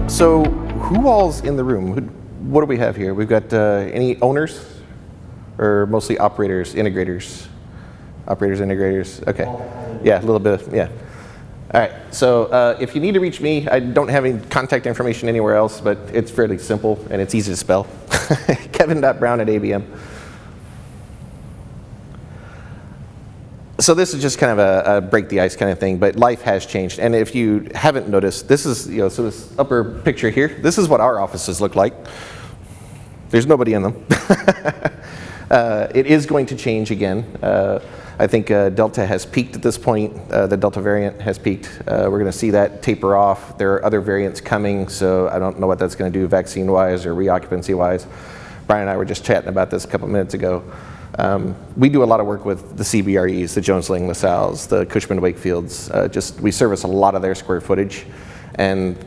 So who all's in the room? What do we have here? We've got any owners or mostly operators, integrators? Operators, integrators, okay. Yeah, a little bit of, yeah. All right, so if you need to reach me, I don't have any contact information anywhere else, but it's fairly simple and it's easy to spell. Kevin.brown@abm. So this is just kind of a break the ice kind of thing, but life has changed. And if you haven't noticed, this is, so this upper picture here, this is what our offices look like. There's nobody in them. It is going to change again. I think Delta has peaked at this point. The Delta variant has peaked. We're going to see that taper off. There are other variants coming, so I don't know what that's going to do vaccine-wise or reoccupancy-wise. Brian and I were just chatting about this a couple minutes ago. We do a lot of work with the CBREs, the Jones Lang LaSalle's, the Cushman Wakefields. We service a lot of their square footage. And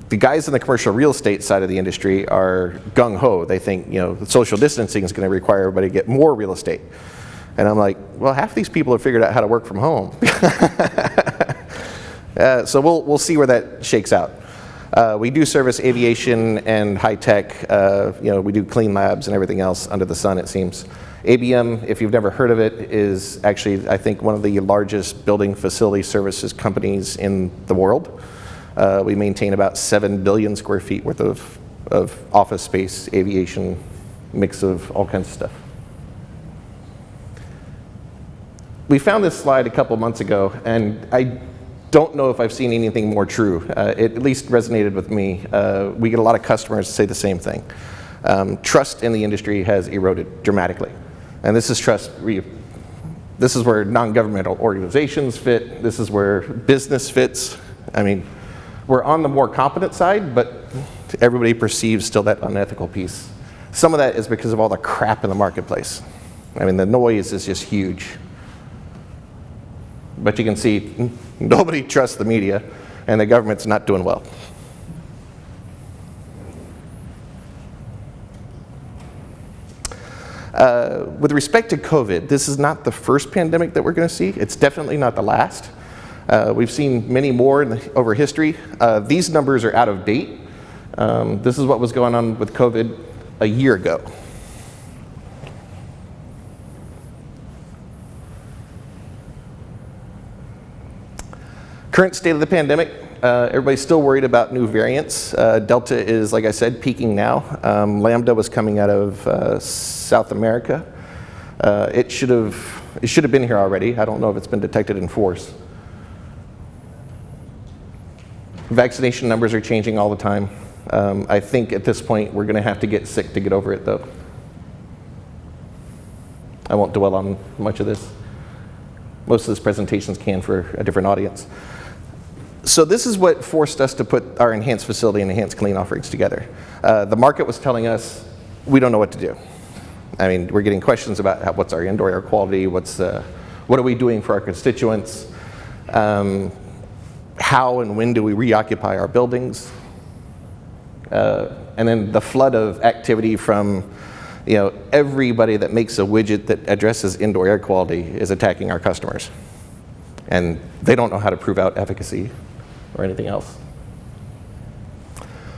the guys in the commercial real estate side of the industry are gung-ho. They think, the social distancing is going to require everybody to get more real estate. And I'm like, well, half these people have figured out how to work from home. So we'll see where that shakes out. We do service aviation and high tech. We do clean labs and everything else under the sun, it seems. ABM, if you've never heard of it, is actually, I think, one of the largest building facility services companies in the world. We maintain about 7 billion square feet worth of office space, aviation, mix of all kinds of stuff. We found this slide a couple months ago, and I don't know if I've seen anything more true. It at least resonated with me. We get a lot of customers say the same thing. Trust in the industry has eroded dramatically. And this is trust. This is where non-governmental organizations fit. This is where business fits. I mean, we're on the more competent side, but everybody perceives still that unethical piece. Some of that is because of all the crap in the marketplace. I mean, the noise is just huge. But you can see nobody trusts the media, and the government's not doing well. With respect to COVID, this is not the first pandemic that we're going to see. It's definitely not the last. We've seen many more over history. These numbers are out of date. This is what was going on with COVID a year ago. Current state of the pandemic, everybody's still worried about new variants. Delta is, like I said, peaking now. Lambda was coming out of South America. It should have been here already. I don't know if it's been detected in force. Vaccination numbers are changing all the time. I think at this point we're going to have to get sick to get over it, though. I won't dwell on much of this. Most of this presentation's canned for a different audience. So this is what forced us to put our enhanced facility and enhanced clean offerings together. The market was telling us, we don't know what to do. I mean, we're getting questions about what's our indoor air quality, what are we doing for our constituents, how and when do we reoccupy our buildings, and then the flood of activity from everybody that makes a widget that addresses indoor air quality is attacking our customers. And they don't know how to prove out efficacy or anything else.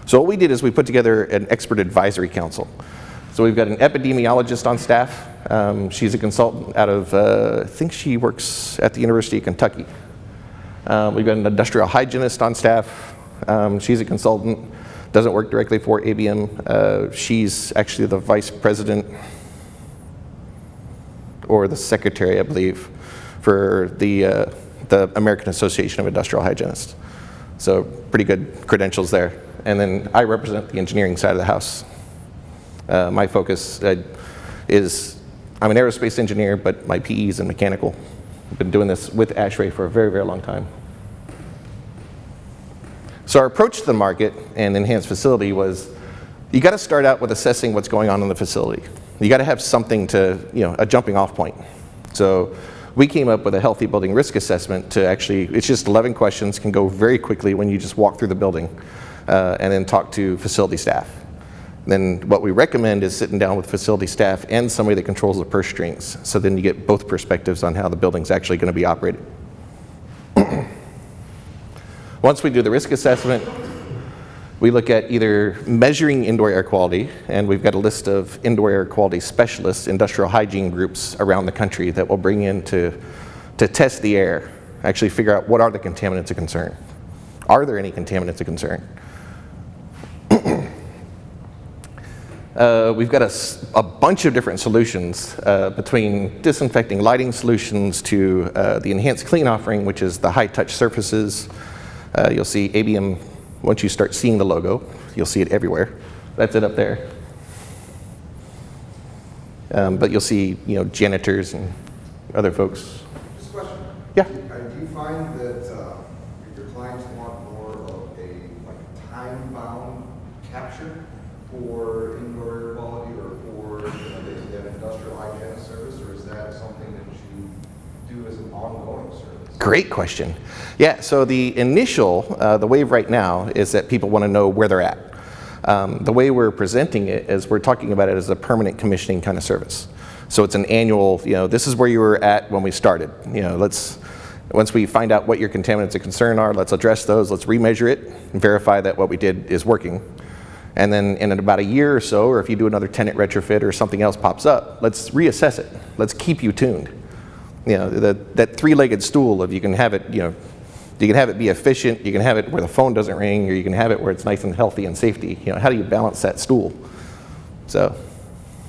So what we did is we put together an expert advisory council. So we've got an epidemiologist on staff. She's a consultant out of, I think she works at the University of Kentucky. We've got an industrial hygienist on staff. She's a consultant, doesn't work directly for ABM. She's actually the vice president or the secretary, I believe, for the American Association of Industrial Hygienists. So pretty good credentials there. And then I represent the engineering side of the house. My focus is, I'm an aerospace engineer, but my PE is in mechanical. I've been doing this with ASHRAE for a very, very long time. So our approach to the market and enhanced facility was, you got to start out with assessing what's going on in the facility. You got to have something to, a jumping off point. So we came up with a healthy building risk assessment to actually, it's just 11 questions, can go very quickly when you just walk through the building and then talk to facility staff. Then what we recommend is sitting down with facility staff and somebody that controls the purse strings. So then you get both perspectives on how the building's actually going to be operated. Once we do the risk assessment, We look at either measuring indoor air quality, and we've got a list of indoor air quality specialists, industrial hygiene groups around the country that we'll bring in to test the air, actually figure out what are the contaminants of concern. Are there any contaminants of concern? We've got a bunch of different solutions between disinfecting lighting solutions to the enhanced clean offering, which is the high touch surfaces. You'll see ABM, once you start seeing the logo, you'll see it everywhere. That's it up there. But you'll see, janitors and other folks. Just a question. Yeah. Do you find that your clients want more of a time-bound capture for indoor air quality or for that industrial hygienist service, or is that something that you do as an ongoing service? Great question. Yeah, so the initial, the wave right now is that people want to know where they're at. The way we're presenting it is we're talking about it as a permanent commissioning kind of service. So it's an annual, this is where you were at when we started. Once we find out what your contaminants of concern are, let's address those, let's remeasure it, and verify that what we did is working. And then in about a year or so, or if you do another tenant retrofit or something else pops up, let's reassess it. Let's keep you tuned. That three-legged stool of you can have it, you can have it be efficient, you can have it where the phone doesn't ring, or you can have it where it's nice and healthy and safety. How do you balance that stool? So.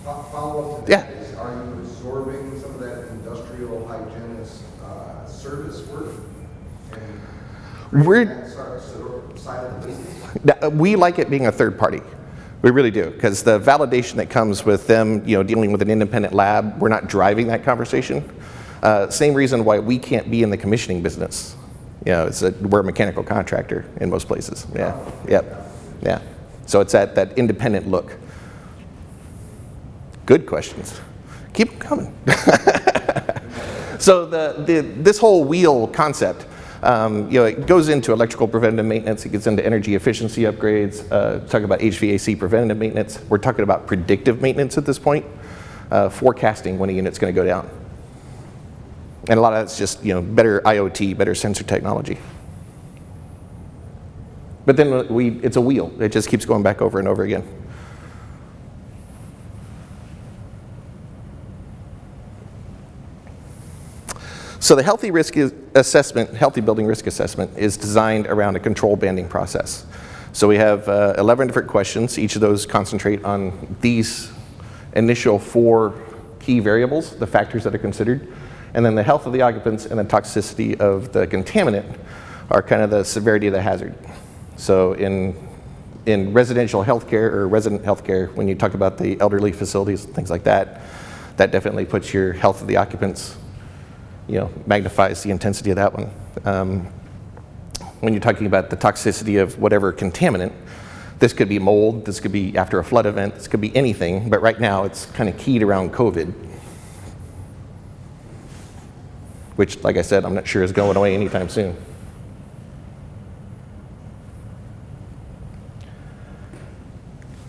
Follow up to that is, are you absorbing some of that industrial hygienist service work? And We're that side of the business? We like it being a third party. We really do, because the validation that comes with them, dealing with an independent lab, we're not driving that conversation. Same reason why we can't be in the commissioning business. We're a mechanical contractor in most places. Yeah, yep, yeah. So it's that independent look. Good questions. Keep them coming. So this whole wheel concept, it goes into electrical preventative maintenance, it gets into energy efficiency upgrades, talking about HVAC preventative maintenance. We're talking about predictive maintenance at this point, forecasting when a unit's going to go down. And a lot of that's just, better IoT, better sensor technology. But then it's a wheel. It just keeps going back over and over again. So the healthy building risk assessment is designed around a control banding process. So we have 11 different questions. Each of those concentrate on these initial 4 key variables, the factors that are considered. And then the health of the occupants and the toxicity of the contaminant are kind of the severity of the hazard. So in residential healthcare or resident healthcare, when you talk about the elderly facilities, things like that, that definitely puts your health of the occupants, magnifies the intensity of that one. When you're talking about the toxicity of whatever contaminant, this could be mold, this could be after a flood event, this could be anything, but right now it's kind of keyed around COVID, which, like I said, I'm not sure is going away anytime soon.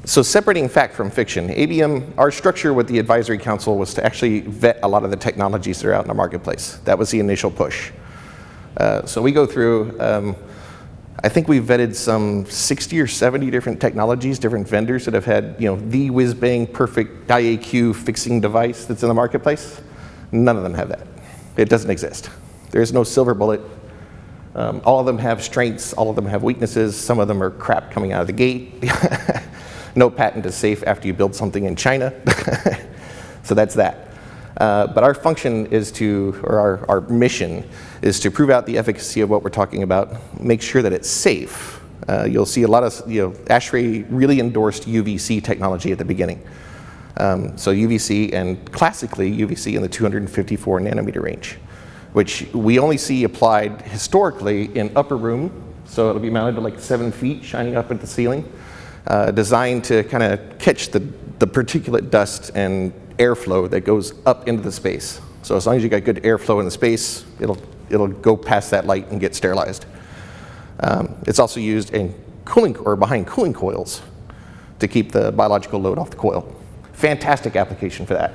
So separating fact from fiction, ABM, our structure with the advisory council was to actually vet a lot of the technologies that are out in the marketplace. That was the initial push. So we go through, I think we've vetted some 60 or 70 different technologies, different vendors that have had, the whiz-bang perfect IAQ fixing device that's in the marketplace. None of them have that. It doesn't exist. There's no silver bullet. All of them have strengths, all of them have weaknesses. Some of them are crap coming out of the gate. No patent is safe after you build something in China. So that's that. But our function is our mission is to prove out the efficacy of what we're talking about, make sure that it's safe. You'll see a lot of, ASHRAE really endorsed UVC technology at the beginning. So UVC, and classically UVC in the 254 nanometer range, which we only see applied historically in upper room. So it'll be mounted to like 7 feet, shining up at the ceiling. Designed to kind of catch the particulate dust and airflow that goes up into the space. So as long as you got good airflow in the space, it'll go past that light and get sterilized. It's also used in cooling or behind cooling coils to keep the biological load off the coil. Fantastic application for that.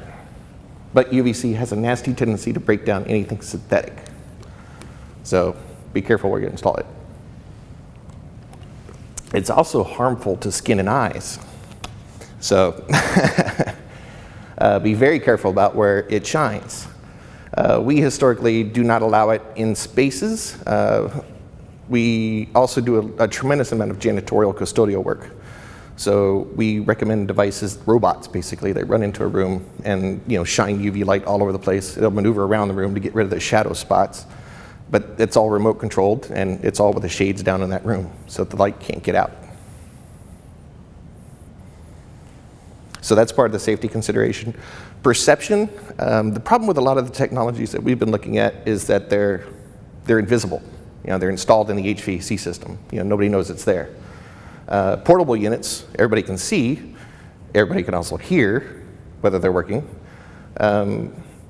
But UVC has a nasty tendency to break down anything synthetic. So be careful where you install it. It's also harmful to skin and eyes. So be very careful about where it shines. We historically do not allow it in spaces. We also do a tremendous amount of janitorial custodial work. So we recommend devices, robots basically, that run into a room and shine UV light all over the place. It'll maneuver around the room to get rid of the shadow spots. But it's all remote controlled, and it's all with the shades down in that room so that the light can't get out. So that's part of the safety consideration. Perception, the problem with a lot of the technologies that we've been looking at is that they're invisible. They're installed in the HVAC system. Nobody knows it's there. Portable units, everybody can see. Everybody can also hear whether they're working.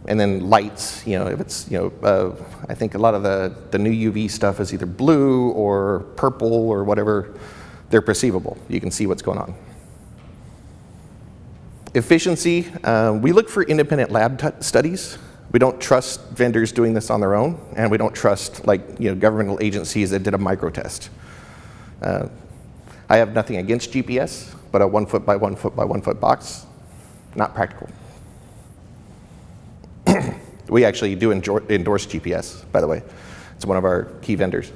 And then lights, if it's, I think a lot of the new UV stuff is either blue or purple or whatever. They're perceivable. You can see what's going on. Efficiency, we look for independent lab studies. We don't trust vendors doing this on their own, and we don't trust governmental agencies that did a micro test. I have nothing against GPS, but a 1 foot by 1 foot by 1 foot box, not practical. We actually do endorse GPS, by the way. It's one of our key vendors.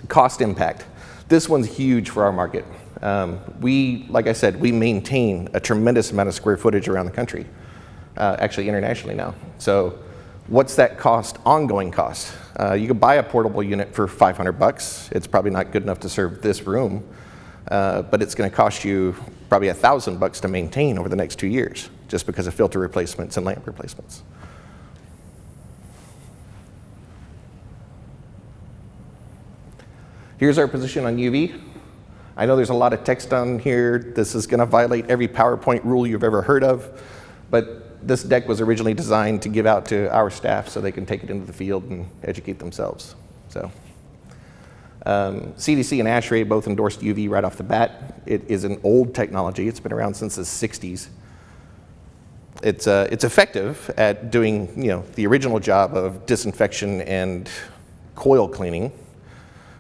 Cost impact. This one's huge for our market. Like I said, we maintain a tremendous amount of square footage around the country, actually internationally now. So what's that cost, ongoing cost? You could buy a portable unit for $500. It's probably not good enough to serve this room, but it's gonna cost you probably $1,000 to maintain over the next 2 years, just because of filter replacements and lamp replacements. Here's our position on UV. I know there's a lot of text on here. This is going to violate every PowerPoint rule you've ever heard of, but this deck was originally designed to give out to our staff so they can take it into the field and educate themselves. So, CDC and ASHRAE both endorsed UV right off the bat. It is an old technology. It's been around since the 60s. It's effective at doing the original job of disinfection and coil cleaning,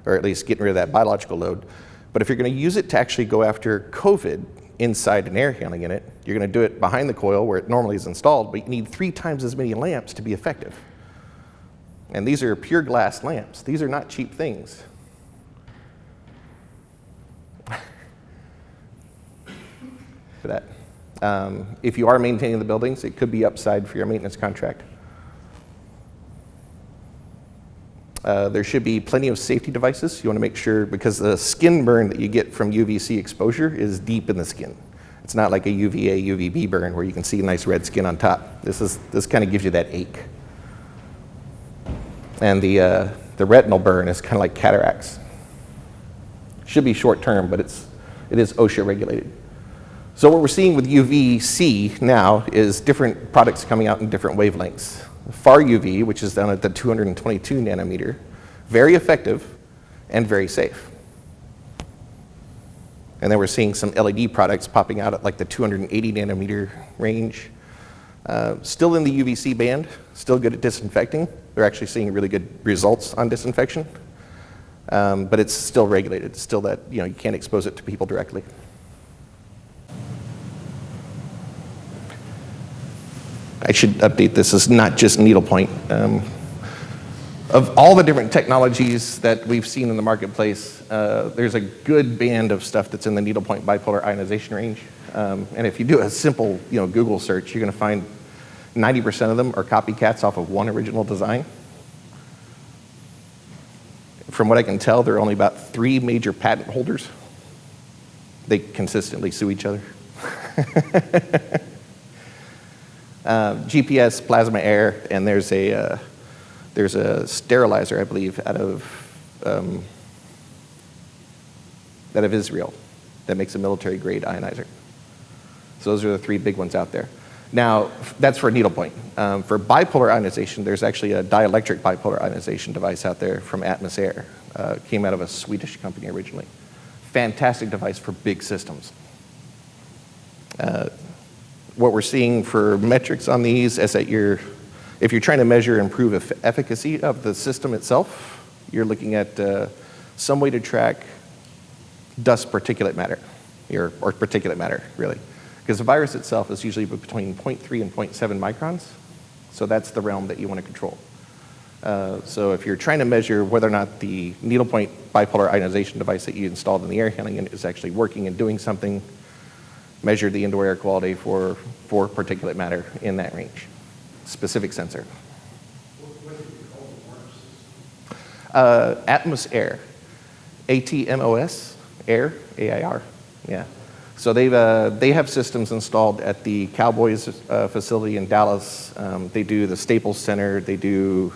or at least getting rid of that biological load. But if you're going to use it to actually go after COVID inside an air handling unit, you're going to do it behind the coil where it normally is installed, but you need 3 times as many lamps to be effective. And these are pure glass lamps. These are not cheap things. For that. If you are maintaining the buildings, it could be upside for your maintenance contract. There should be plenty of safety devices. You want to make sure, because the skin burn that you get from UVC exposure is deep in the skin. It's not like a UVA, UVB burn where you can see nice red skin on top. This kind of gives you that ache. And the retinal burn is kind of like cataracts. Should be short term, but it is OSHA regulated. So what we're seeing with UVC now is different products coming out in different wavelengths. Far UV, which is down at the 222 nanometer, very effective and very safe. And then we're seeing some LED products popping out at like the 280 nanometer range. Still in the UVC band, still good at disinfecting. They're actually seeing really good results on disinfection. But it's still regulated. It's still that you can't expose it to people directly. I should update this as not just needlepoint. Of all the different technologies that we've seen in the marketplace, there's a good band of stuff that's in the needlepoint bipolar ionization range. And if you do a simple Google search, you're going to find 90% of them are copycats off of one original design. From what I can tell, there are only about 3 major patent holders. They consistently sue each other. GPS, plasma air, and there's a sterilizer, I believe, out of Israel that makes a military-grade ionizer. So those are the 3 big ones out there. Now, that's for needlepoint. For bipolar ionization, there's actually a dielectric bipolar ionization device out there from Atmos Air. Came out of a Swedish company originally. Fantastic device for big systems. What we're seeing for metrics on these is that if you're trying to measure and improve efficacy of the system itself, you're looking at some way to track dust particulate matter, or particulate matter, really. Because the virus itself is usually between 0.3 and 0.7 microns, so that's the realm that you want to control. So if you're trying to measure whether or not the needlepoint bipolar ionization device that you installed in the air handling unit is actually working and doing something, measure the indoor air quality for particulate matter in that range. Specific sensor. What do you call the water system? Atmos Air. ATMOS, Air, AIR, yeah. So they have systems installed at the Cowboys facility in Dallas. They do the Staples Center. They do,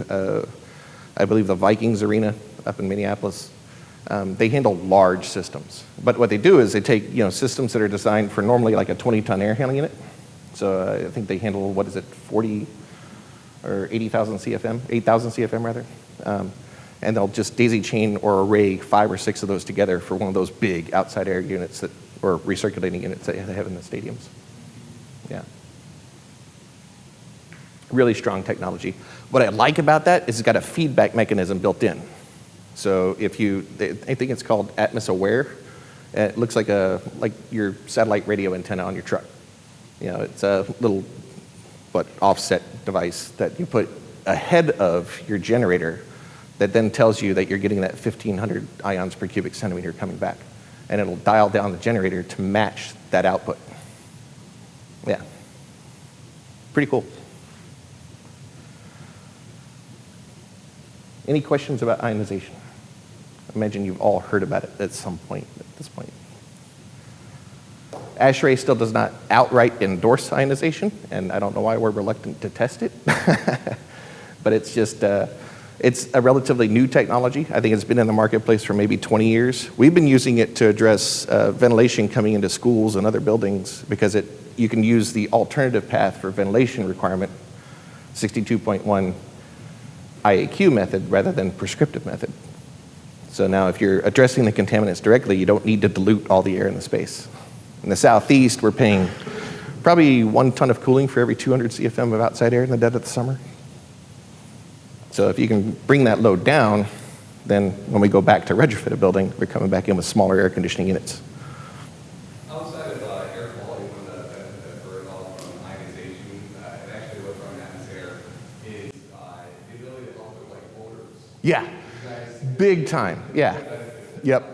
I believe, the Vikings Arena up in Minneapolis. They handle large systems. But what they do is they take systems that are designed for normally like a 20-ton air handling unit. So I think they handle, 40 or 80,000 CFM, 8,000 CFM rather. And they'll just daisy chain or array 5 or 6 of those together for one of those big outside air units or recirculating units that they have in the stadiums. Yeah. Really strong technology. What I like about that is it's got a feedback mechanism built in. So I think it's called Atmos Aware. It looks like your satellite radio antenna on your truck. It's a little, offset device that you put ahead of your generator that then tells you that you're getting that 1,500 ions per cubic centimeter coming back. And it'll dial down the generator to match that output. Yeah. Pretty cool. Any questions about ionization? I imagine you've all heard about it at some point at this point. ASHRAE still does not outright endorse ionization, and I don't know why we're reluctant to test it. But it's just, it's a relatively new technology. I think it's been in the marketplace for maybe 20 years. We've been using it to address ventilation coming into schools and other buildings because you can use the alternative path for ventilation requirement, 62.1 IAQ method rather than prescriptive method. So now if you're addressing the contaminants directly, you don't need to dilute all the air in the space. In the Southeast, we're paying probably 1 ton of cooling for every 200 CFM of outside air in the dead of the summer. So if you can bring that load down, then when we go back to retrofit a building, we're coming back in with smaller air conditioning units. Outside of air quality, one of the benefits that we're involved from ionization, and actually what's from atmosphere, is the ability to help with odors. Yeah, big time, yeah. Yep.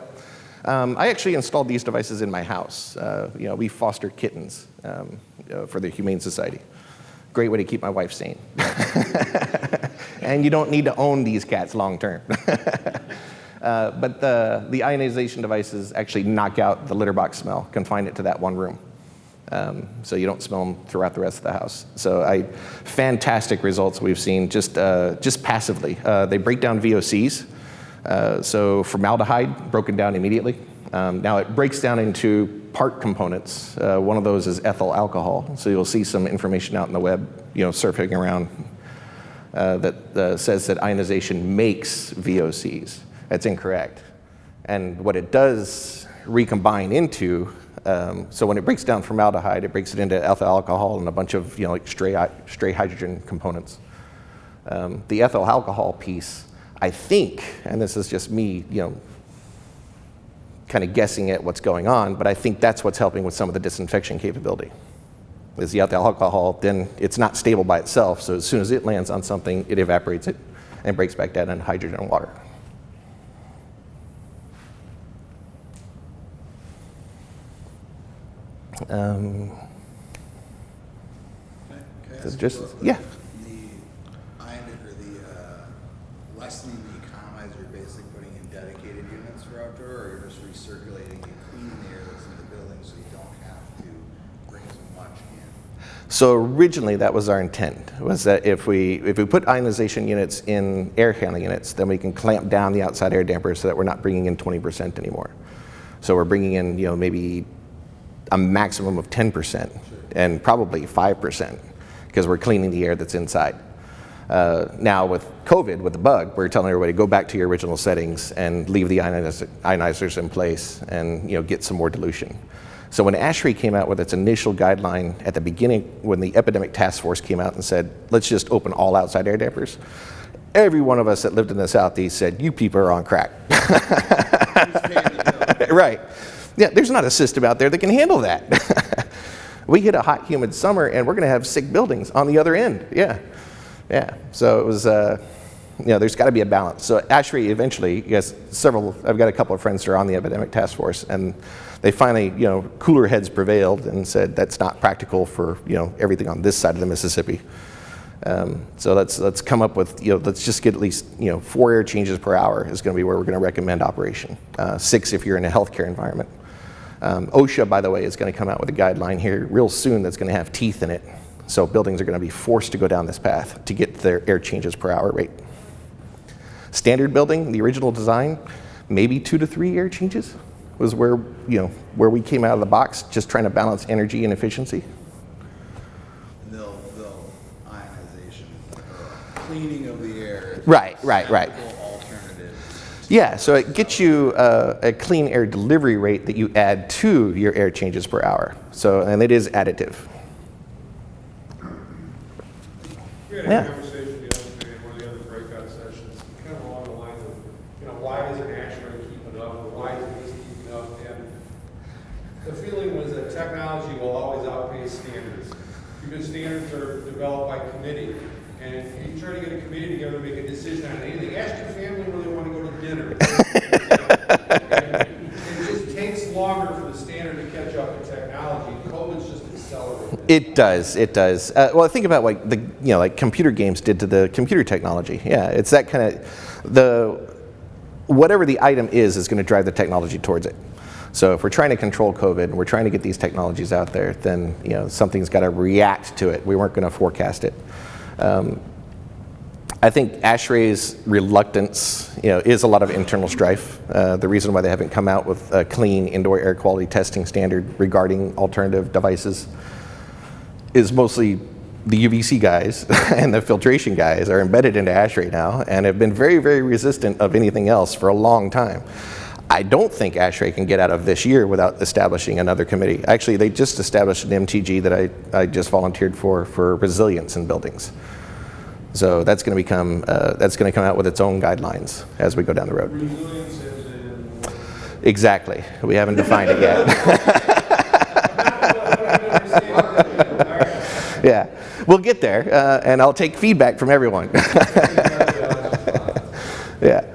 I actually installed these devices in my house. We foster kittens for the Humane Society. Great way to keep my wife sane. And you don't need to own these cats long term. But the ionization devices actually knock out the litter box smell, confine it to that one room. So you don't smell them throughout the rest of the house. So fantastic results we've seen just passively. They break down VOCs. So formaldehyde broken down immediately. Now it breaks down into part components. One of those is ethyl alcohol. So you'll see some information out in the web, surfing around that says that ionization makes VOCs. That's incorrect. And what it does recombine into, so when it breaks down formaldehyde, it breaks it into ethyl alcohol and a bunch of stray hydrogen components. The ethyl alcohol piece, I think, and this is just me, kind of guessing at what's going on, but I think that's what's helping with some of the disinfection capability. Is the ethyl alcohol, then it's not stable by itself, so as soon as it lands on something, it evaporates it and breaks back down into hydrogen and water. Yeah. Lessening the economizer, you're basically putting in dedicated units for outdoor, or you're just recirculating and cleaning the air that's in the building so you don't have to bring as much in? So originally that was our intent, was that if we put ionization units in air handling units, then we can clamp down the outside air damper so that we're not bringing in 20% anymore. So we're bringing in maybe a maximum of 10% and probably 5% because we're cleaning the air that's inside. Now with COVID, with the bug, we're telling everybody go back to your original settings and leave the ionizers in place and get some more dilution. So when ASHRAE came out with its initial guideline at the beginning, when the epidemic task force came out and said, let's just open all outside air dampers, Every one of us that lived in the Southeast said, you people are on crack. Right. Yeah, there's not a system out there that can handle that. We hit a hot, humid summer, and we're going to have sick buildings on the other end. Yeah. Yeah. So it was, there's got to be a balance. So ASHRAE eventually, I've got a couple of friends that are on the epidemic task force, and they finally, cooler heads prevailed and said that's not practical for, everything on this side of the Mississippi. So let's come up with, let's just get at least, 4 air changes per hour is going to be where we're going to recommend operation. 6 if you're in a healthcare environment. OSHA, by the way, is going to come out with a guideline here real soon that's going to have teeth in it. So buildings are going to be forced to go down this path to get their air changes per hour rate. Standard building, the original design, maybe 2 to 3 air changes was where we came out of the box, just trying to balance energy and efficiency. And they'll ionization, cleaning of the air. Right. Alternative. Yeah, so it gets you a clean air delivery rate that you add to your air changes per hour. So, and it is additive. We had a conversation the other day in one of the other breakout sessions, kind of along the lines of, why doesn't ASHRAE keep it up, or why isn't this keeping up? And the feeling was that technology will always outpace standards, because standards are developed by committee. And if you try to get a committee together to make a decision on anything, ask your family where they want to go to dinner. And it just takes longer for the standard to catch up to technology. COVID's just accelerated. It does. Well, think about like computer games did to the computer technology. Yeah, it's that kind of, whatever the item is going to drive the technology towards it. So if we're trying to control COVID and we're trying to get these technologies out there, then something's got to react to it. We weren't going to forecast it. I think ASHRAE's reluctance, is a lot of internal strife. The reason why they haven't come out with a clean indoor air quality testing standard regarding alternative devices is mostly the UVC guys and the filtration guys are embedded into ASHRAE now and have been very, very resistant of anything else for a long time. I don't think ASHRAE can get out of this year without establishing another committee. Actually, they just established an MTG that I just volunteered for resilience in buildings. So that's going to come out with its own guidelines as we go down the road. Resilience is in... Exactly. We haven't defined it yet. Yeah, we'll get there, and I'll take feedback from everyone. Yeah.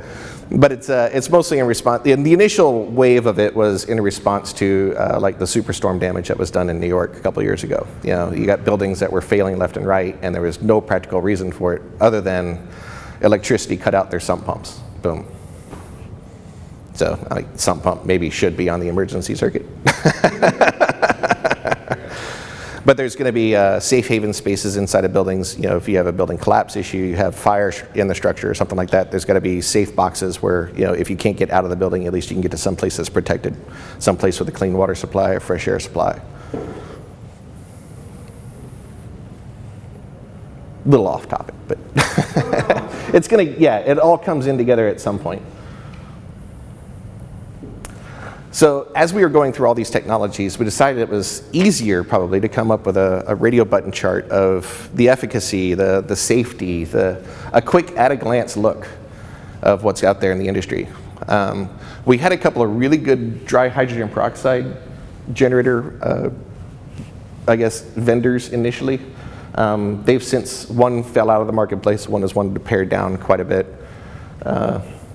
But it's mostly in response. The initial wave of it was in response to like the superstorm damage that was done in New York a couple of years ago. You got buildings that were failing left and right, and there was no practical reason for it other than electricity cut out their sump pumps. Boom. So sump pump maybe should be on the emergency circuit. But there's going to be safe haven spaces inside of buildings. If you have a building collapse issue, you have fire in the structure or something like that, there's got to be safe boxes where, if you can't get out of the building, at least you can get to some place that's protected, some place with a clean water supply or fresh air supply. Little off topic, but it's going to, it all comes in together at some point. So as we were going through all these technologies, we decided it was easier probably to come up with a radio button chart of the efficacy, the safety, a quick at-a-glance look of what's out there in the industry. We had a couple of really good dry hydrogen peroxide generator, vendors initially. They've since, one fell out of the marketplace, one has wanted to pare down quite a bit.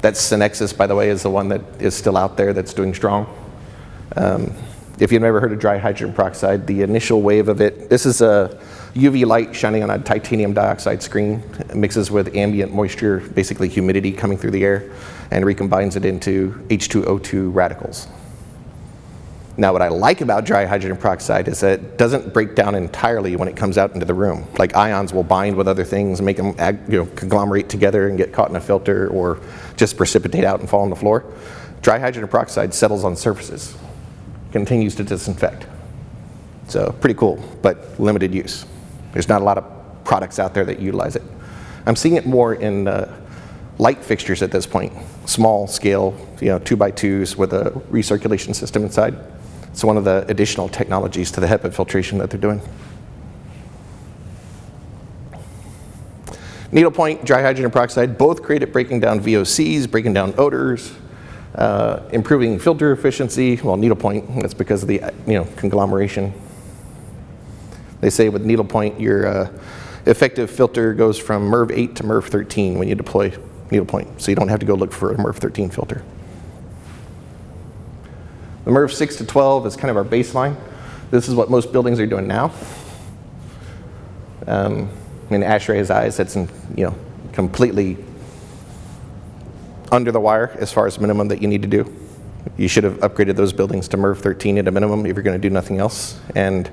That's Synexus, by the way, is the one that is still out there that's doing strong. If you've never heard of dry hydrogen peroxide, the initial wave of it, this is a UV light shining on a titanium dioxide screen. It mixes with ambient moisture, basically humidity coming through the air, and recombines it into H2O2 radicals. Now, what I like about dry hydrogen peroxide is that it doesn't break down entirely when it comes out into the room. Like ions will bind with other things, make them conglomerate together and get caught in a filter, or just precipitate out and fall on the floor. Dry hydrogen peroxide settles on surfaces, continues to disinfect. So pretty cool, but limited use. There's not a lot of products out there that utilize it. I'm seeing it more in light fixtures at this point, small scale, 2x2s with a recirculation system inside. It's one of the additional technologies to the HEPA filtration that they're doing. Needlepoint, dry hydrogen peroxide, both great at breaking down VOCs, breaking down odors, improving filter efficiency. Well, needlepoint, that's because of the conglomeration. They say with needlepoint, your effective filter goes from MERV 8 to MERV 13 when you deploy needlepoint, so you don't have to go look for a MERV 13 filter. The MERV 6 to 12 is kind of our baseline. This is what most buildings are doing now. In ASHRAE's eyes, that's completely under the wire as far as minimum that you need to do. You should have upgraded those buildings to MERV 13 at a minimum if you're going to do nothing else. And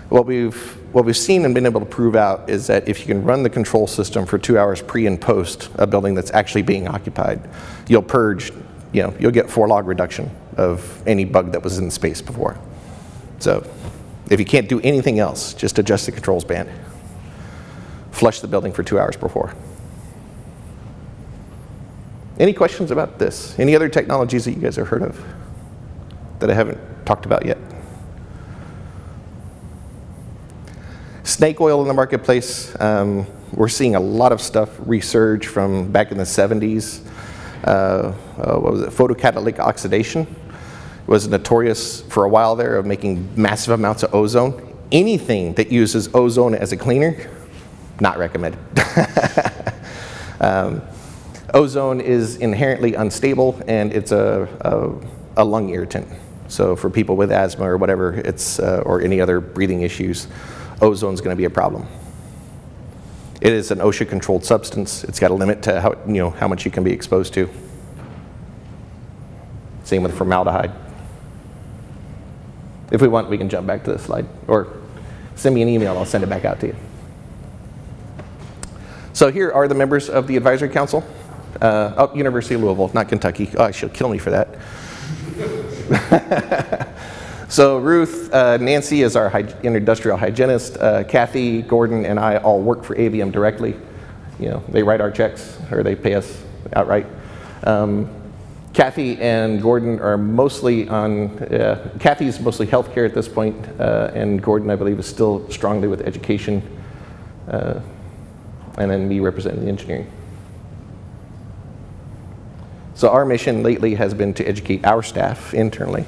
what we've seen and been able to prove out is that if you can run the control system for 2 hours pre and post a building that's actually being occupied, you'll purge, you'll get 4 log reduction of any bug that was in the space before. So if you can't do anything else, just adjust the controls band. Flush the building for 2 hours before. Any questions about this? Any other technologies that you guys have heard of that I haven't talked about yet? Snake oil in the marketplace. We're seeing a lot of stuff resurge from back in the 70s. What was it? Photocatalytic oxidation was notorious for a while there of making massive amounts of ozone. Anything that uses ozone as a cleaner, not recommended. Ozone is inherently unstable, and it's a lung irritant. So for people with asthma or whatever, or any other breathing issues, ozone is going to be a problem. It is an OSHA-controlled substance. It's got a limit to how much you can be exposed to. Same with formaldehyde. If we want, we can jump back to this slide, or send me an email. I'll send it back out to you. So here are the members of the advisory council. University of Louisville, not Kentucky. Oh, she'll kill me for that. So Ruth, Nancy is our industrial hygienist. Kathy, Gordon, and I all work for ABM directly. They write our checks, or they pay us outright. Kathy and Gordon are mostly on, Kathy's mostly healthcare at this point, and Gordon, I believe, is still strongly with education. And then me representing the engineering. So our mission lately has been to educate our staff internally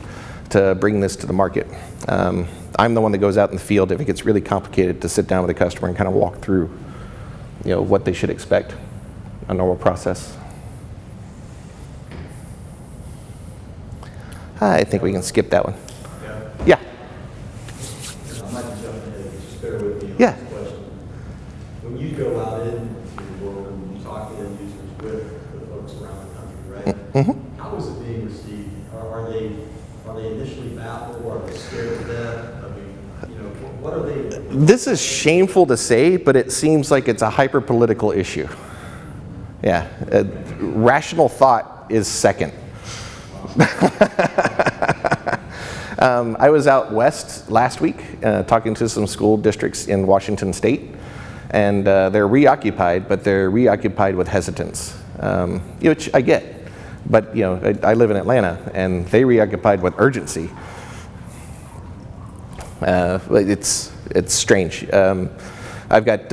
to bring this to the market. I'm the one that goes out in the field if it gets really complicated to sit down with a customer and kind of walk through what they should expect, a normal process. I think we can skip that one. Yeah. I might be jumping ahead, just bear with me on Yeah. this question. When you go out into the world and you talk to end users with the folks around the country, right? Mm-hmm. How is it being received? Are they initially baffled, or are they scared to death? I mean, what are they? This is shameful to say, but it seems like it's a hyper-political issue. Yeah. Rational thought is second. I was out west last week talking to some school districts in Washington State, and they're reoccupied, but they're reoccupied with hesitance, which I get. But I live in Atlanta, and they reoccupied with urgency. It's strange. I've got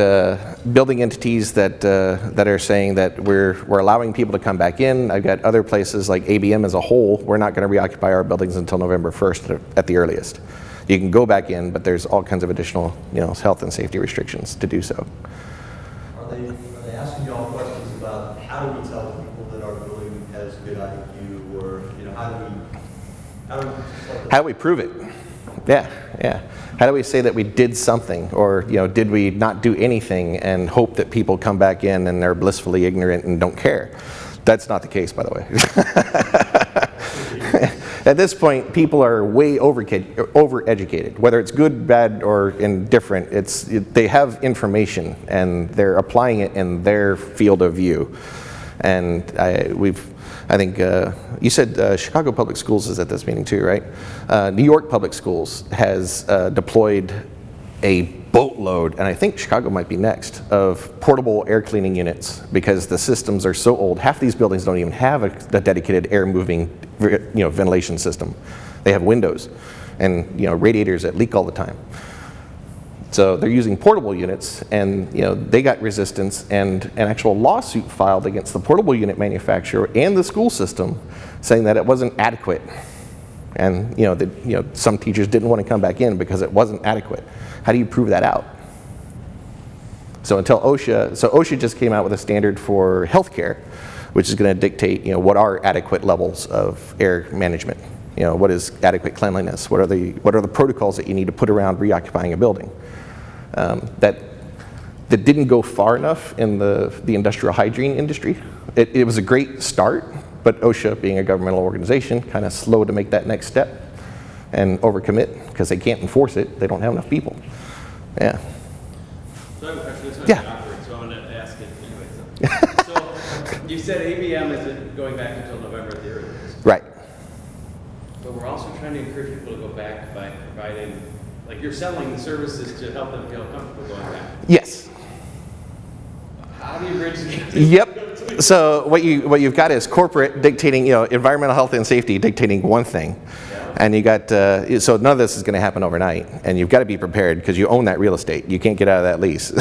building entities that are saying that we're allowing people to come back in. I've got other places like ABM as a whole. We're not going to reoccupy our buildings until November 1st at the earliest. You can go back in, but there's all kinds of additional health and safety restrictions to do so. Are they asking you all questions about how do we tell people that our building has good IQ, or How do we prove it? Yeah. How do we say that we did something, or did we not do anything and hope that people come back in and they're blissfully ignorant and don't care? That's not the case, by the way. At this point, people are way overeducated. Whether it's good, bad, or indifferent, they have information and they're applying it in their field of view. And I think you said Chicago Public Schools is at this meeting too, right? New York Public Schools has deployed a boatload, and I think Chicago might be next, of portable air cleaning units because the systems are so old. Half these buildings don't even have a dedicated air moving ventilation system. They have windows and radiators that leak all the time. So they're using portable units, and they got resistance, and an actual lawsuit filed against the portable unit manufacturer and the school system, saying that it wasn't adequate, and some teachers didn't want to come back in because it wasn't adequate. How do you prove that out? So until OSHA just came out with a standard for healthcare, which is going to dictate what are adequate levels of air management. What is adequate cleanliness? What are the protocols that you need to put around reoccupying a building? That didn't go far enough in the industrial hygiene industry. It was a great start, but OSHA, being a governmental organization, kind of slow to make that next step and overcommit because they can't enforce it. They don't have enough people. Yeah. So I have a question. This one's Yeah. awkward, so I'm going to ask it anyway. So you said ABM isn't going back until November at the earliest. Right. But we're also trying to encourage people to go back by providing, like you're selling the services to help them feel comfortable going back. Yes. How do you bridge the gap? Yep. So what you've got is corporate dictating, environmental health and safety dictating one thing, and you got so none of this is going to happen overnight, and you've got to be prepared because you own that real estate. You can't get out of that lease.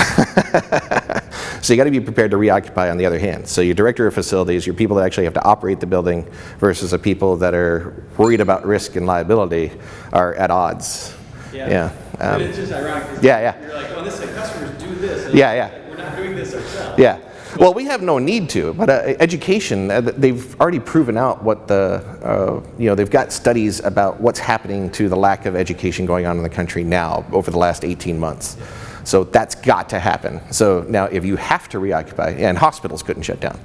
So you got to be prepared to reoccupy on the other hand. So your director of facilities, your people that actually have to operate the building versus the people that are worried about risk and liability are at odds. Yeah. But it's just ironic. 'Cause Yeah. You're like, oh, this customers do this. And Yeah. We're not doing this ourselves. Yeah. Well, we have no need to, but education, they've already proven out what they've got studies about what's happening to the lack of education going on in the country now over the last 18 months. So that's got to happen. So now if you have to reoccupy, and hospitals couldn't shut down.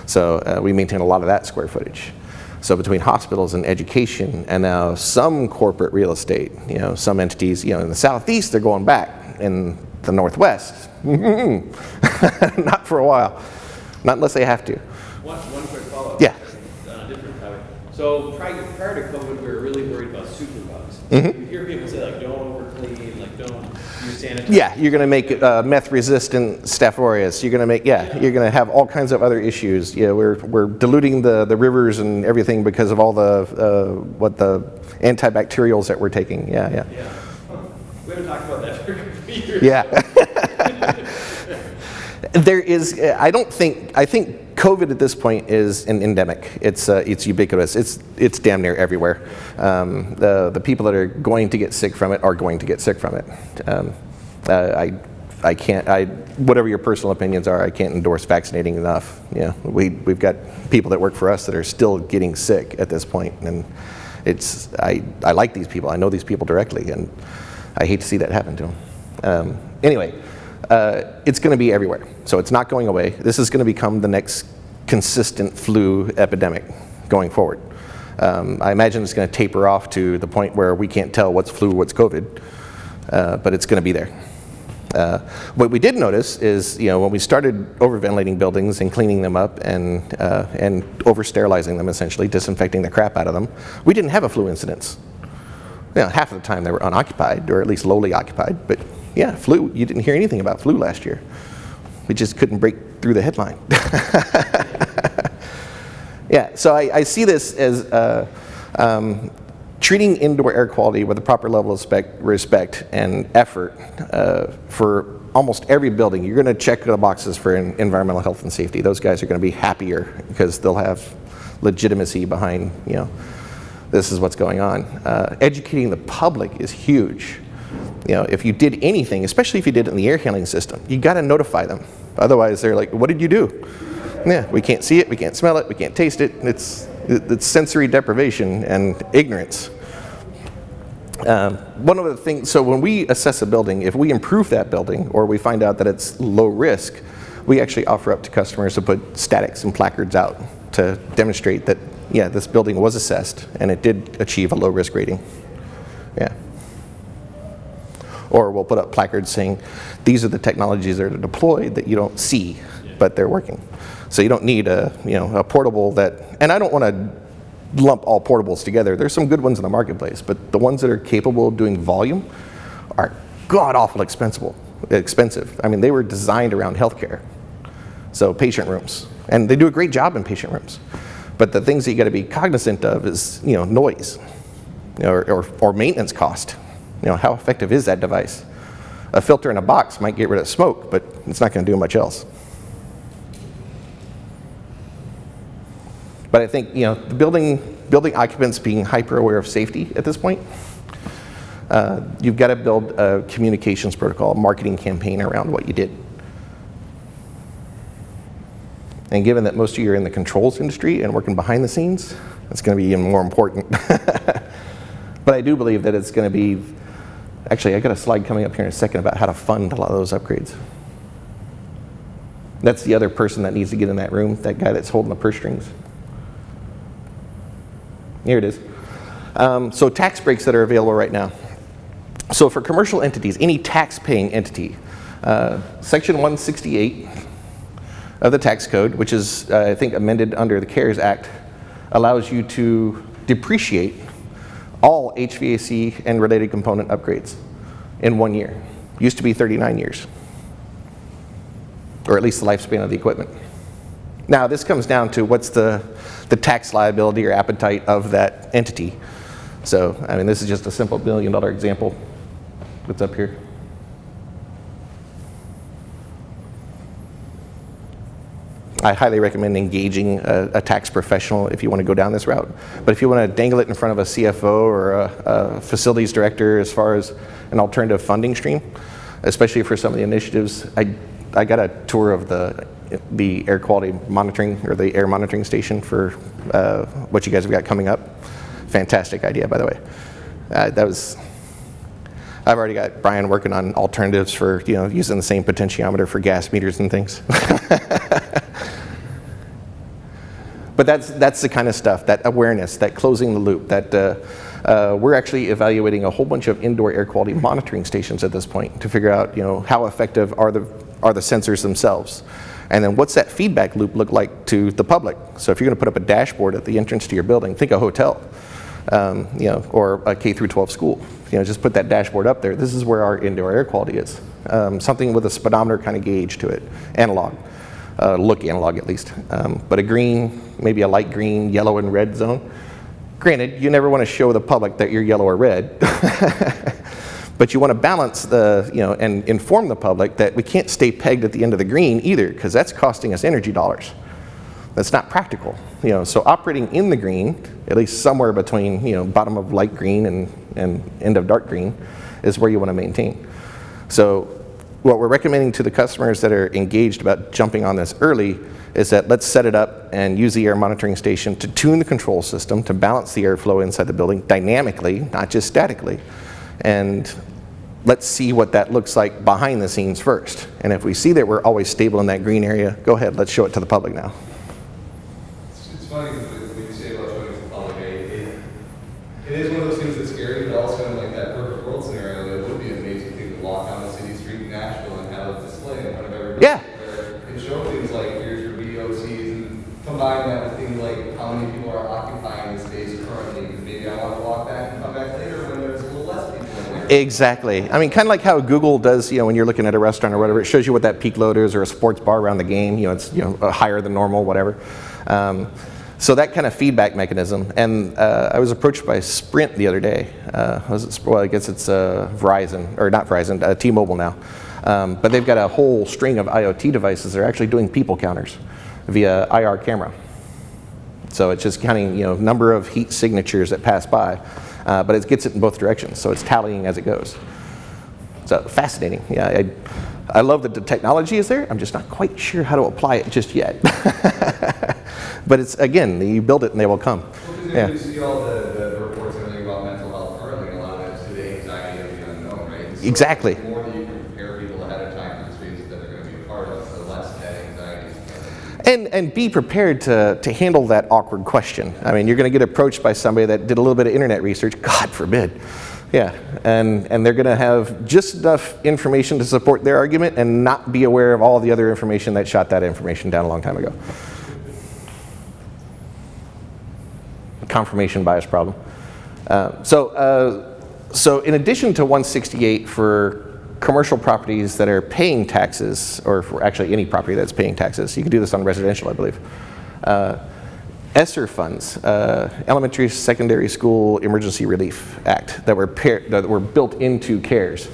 So we maintain a lot of that square footage. So between hospitals and education, and now some corporate real estate, some entities, in the Southeast, they're going back. In the Northwest, not for a while. Not unless they have to. One quick follow-up. Yeah. On a different topic. So prior to COVID, we were really worried about superbugs. Mm-hmm. You hear people say, like, don't overclean, like, don't use sanitizer. Yeah, you're going to make meth-resistant Staph aureus. You're going to you're going to have all kinds of other issues. Yeah, we're diluting the rivers and everything because of all the antibacterials that we're taking. Yeah. Yeah. We haven't talked about that for a couple of years. Yeah. There is, I think COVID at this point is an endemic. It's ubiquitous. It's damn near everywhere. The people that are going to get sick from it are going to get sick from it. Whatever your personal opinions are, I can't endorse vaccinating enough. We've got people that work for us that are still getting sick at this point, and I like these people. I know these people directly, and I hate to see that happen to them. Anyway, it's going to be everywhere. So it's not going away. This is going to become the next consistent flu epidemic going forward. I imagine it's going to taper off to the point where we can't tell what's flu, what's COVID, but it's going to be there. What we did notice is, when we started over-ventilating buildings and cleaning them up and over-sterilizing them, essentially, disinfecting the crap out of them, we didn't have a flu incidence. Half of the time they were unoccupied, or at least lowly occupied, but yeah, flu, you didn't hear anything about flu last year. We just couldn't break through the headline. Yeah, so I see this as treating indoor air quality with a proper level of respect and effort for almost every building. You're going to check the boxes for environmental health and safety. Those guys are going to be happier because they'll have legitimacy behind, this is what's going on. Educating the public is huge. If you did anything, especially if you did it in the air handling system, you got to notify them. Otherwise, they're like, what did you do? Yeah, we can't see it, we can't smell it, we can't taste it. It's sensory deprivation and ignorance. One of the things, so when we assess a building, if we improve that building or we find out that it's low risk, we actually offer up to customers to put statics and placards out to demonstrate that, yeah, this building was assessed and it did achieve a low risk rating. Yeah. Or we'll put up placards saying, these are the technologies that are deployed that you don't see, but they're working. So you don't need a portable that, and I don't want to lump all portables together. There's some good ones in the marketplace, but the ones that are capable of doing volume are god-awful expensive. I mean, they were designed around healthcare. So patient rooms, and they do a great job in patient rooms. But the things that you got to be cognizant of is, noise, or maintenance cost. How effective is that device? A filter in a box might get rid of smoke, but it's not going to do much else. But I think, the building occupants being hyper aware of safety at this point, you've got to build a communications protocol, a marketing campaign around what you did. And given that most of you are in the controls industry and working behind the scenes, it's going to be even more important. But I do believe that it's going to be, actually I got a slide coming up here in a second about how to fund a lot of those upgrades. That's the other person that needs to get in that room, that guy that's holding the purse strings. Here it is. So tax breaks that are available right now. So for commercial entities, any tax-paying entity, Section 168 of the tax code, which is, I think, amended under the CARES Act, allows you to depreciate all HVAC and related component upgrades in 1 year. Used to be 39 years, or at least the lifespan of the equipment. Now, this comes down to what's the tax liability or appetite of that entity. So, I mean, this is just a simple $1 million example that's up here. I highly recommend engaging a tax professional if you want to go down this route. But if you want to dangle it in front of a CFO or a facilities director as far as an alternative funding stream, especially for some of the initiatives, I got a tour of the air quality monitoring, or the air monitoring station for what you guys have got coming up. Fantastic idea, by the way. I've already got Brian working on alternatives for, using the same potentiometer for gas meters and things. But that's the kind of stuff, that awareness, that closing the loop, that we're actually evaluating a whole bunch of indoor air quality monitoring stations at this point to figure out, how effective are the sensors themselves. And then what's that feedback loop look like to the public? So if you're going to put up a dashboard at the entrance to your building, think a hotel, or a K through 12 school. Just put that dashboard up there. This is where our indoor air quality is. Something with a speedometer kind of gauge to it, analog. Look analog at least. But a green, maybe a light green, yellow and red zone. Granted, you never want to show the public that you're yellow or red. But you want to balance and inform the public that we can't stay pegged at the end of the green either, because that's costing us energy dollars. That's not practical. So operating in the green, at least somewhere between bottom of light green and end of dark green, is where you want to maintain. So what we're recommending to the customers that are engaged about jumping on this early is that let's set it up and use the air monitoring station to tune the control system to balance the airflow inside the building dynamically, not just statically. And let's see what that looks like behind the scenes first. And if we see that we're always stable in that green area, go ahead, let's show it to the public now. It's funny when you say about showing it to the public, it is one of those things that's scary, but also in like that perfect world scenario, it would be an amazing thing to walk down the city street in Nashville and have a display in front of everybody. Yeah. And show things like, here's your VOCs, and combine that with things like how many people are occupying the space currently, because maybe I want to walk back and come back later when there's a little less people in there. Exactly. I mean, kind of like how Google does, when you're looking at a restaurant or whatever, it shows you what that peak load is, or a sports bar around the game, it's higher than normal, whatever. So that kind of feedback mechanism. And I was approached by Sprint the other day. I guess it's Verizon, or not Verizon, T-Mobile now. But they've got a whole string of IoT devices that are actually doing people counters via IR camera. So it's just counting, number of heat signatures that pass by, but it gets it in both directions. So it's tallying as it goes. So fascinating. Yeah, I love that the technology is there. I'm just not quite sure how to apply it just yet. But it's, again, you build it and they will come. Well, because you see all the reports and everything about mental health currently, a lot of it's to the anxiety of the unknown, right? So Exactly. the more that you can prepare people ahead of time for the spaces that they're going to be a part of, the less that anxiety is. And be prepared to handle that awkward question. I mean, you're going to get approached by somebody that did a little bit of internet research, God forbid. Yeah, and they're going to have just enough information to support their argument and not be aware of all the other information that shot that information down a long time ago. Confirmation bias problem. So in addition to 168 for commercial properties that are paying taxes, or for actually any property that's paying taxes, you can do this on residential, I believe. ESSER funds, Elementary Secondary School Emergency Relief Act, that were built into CARES.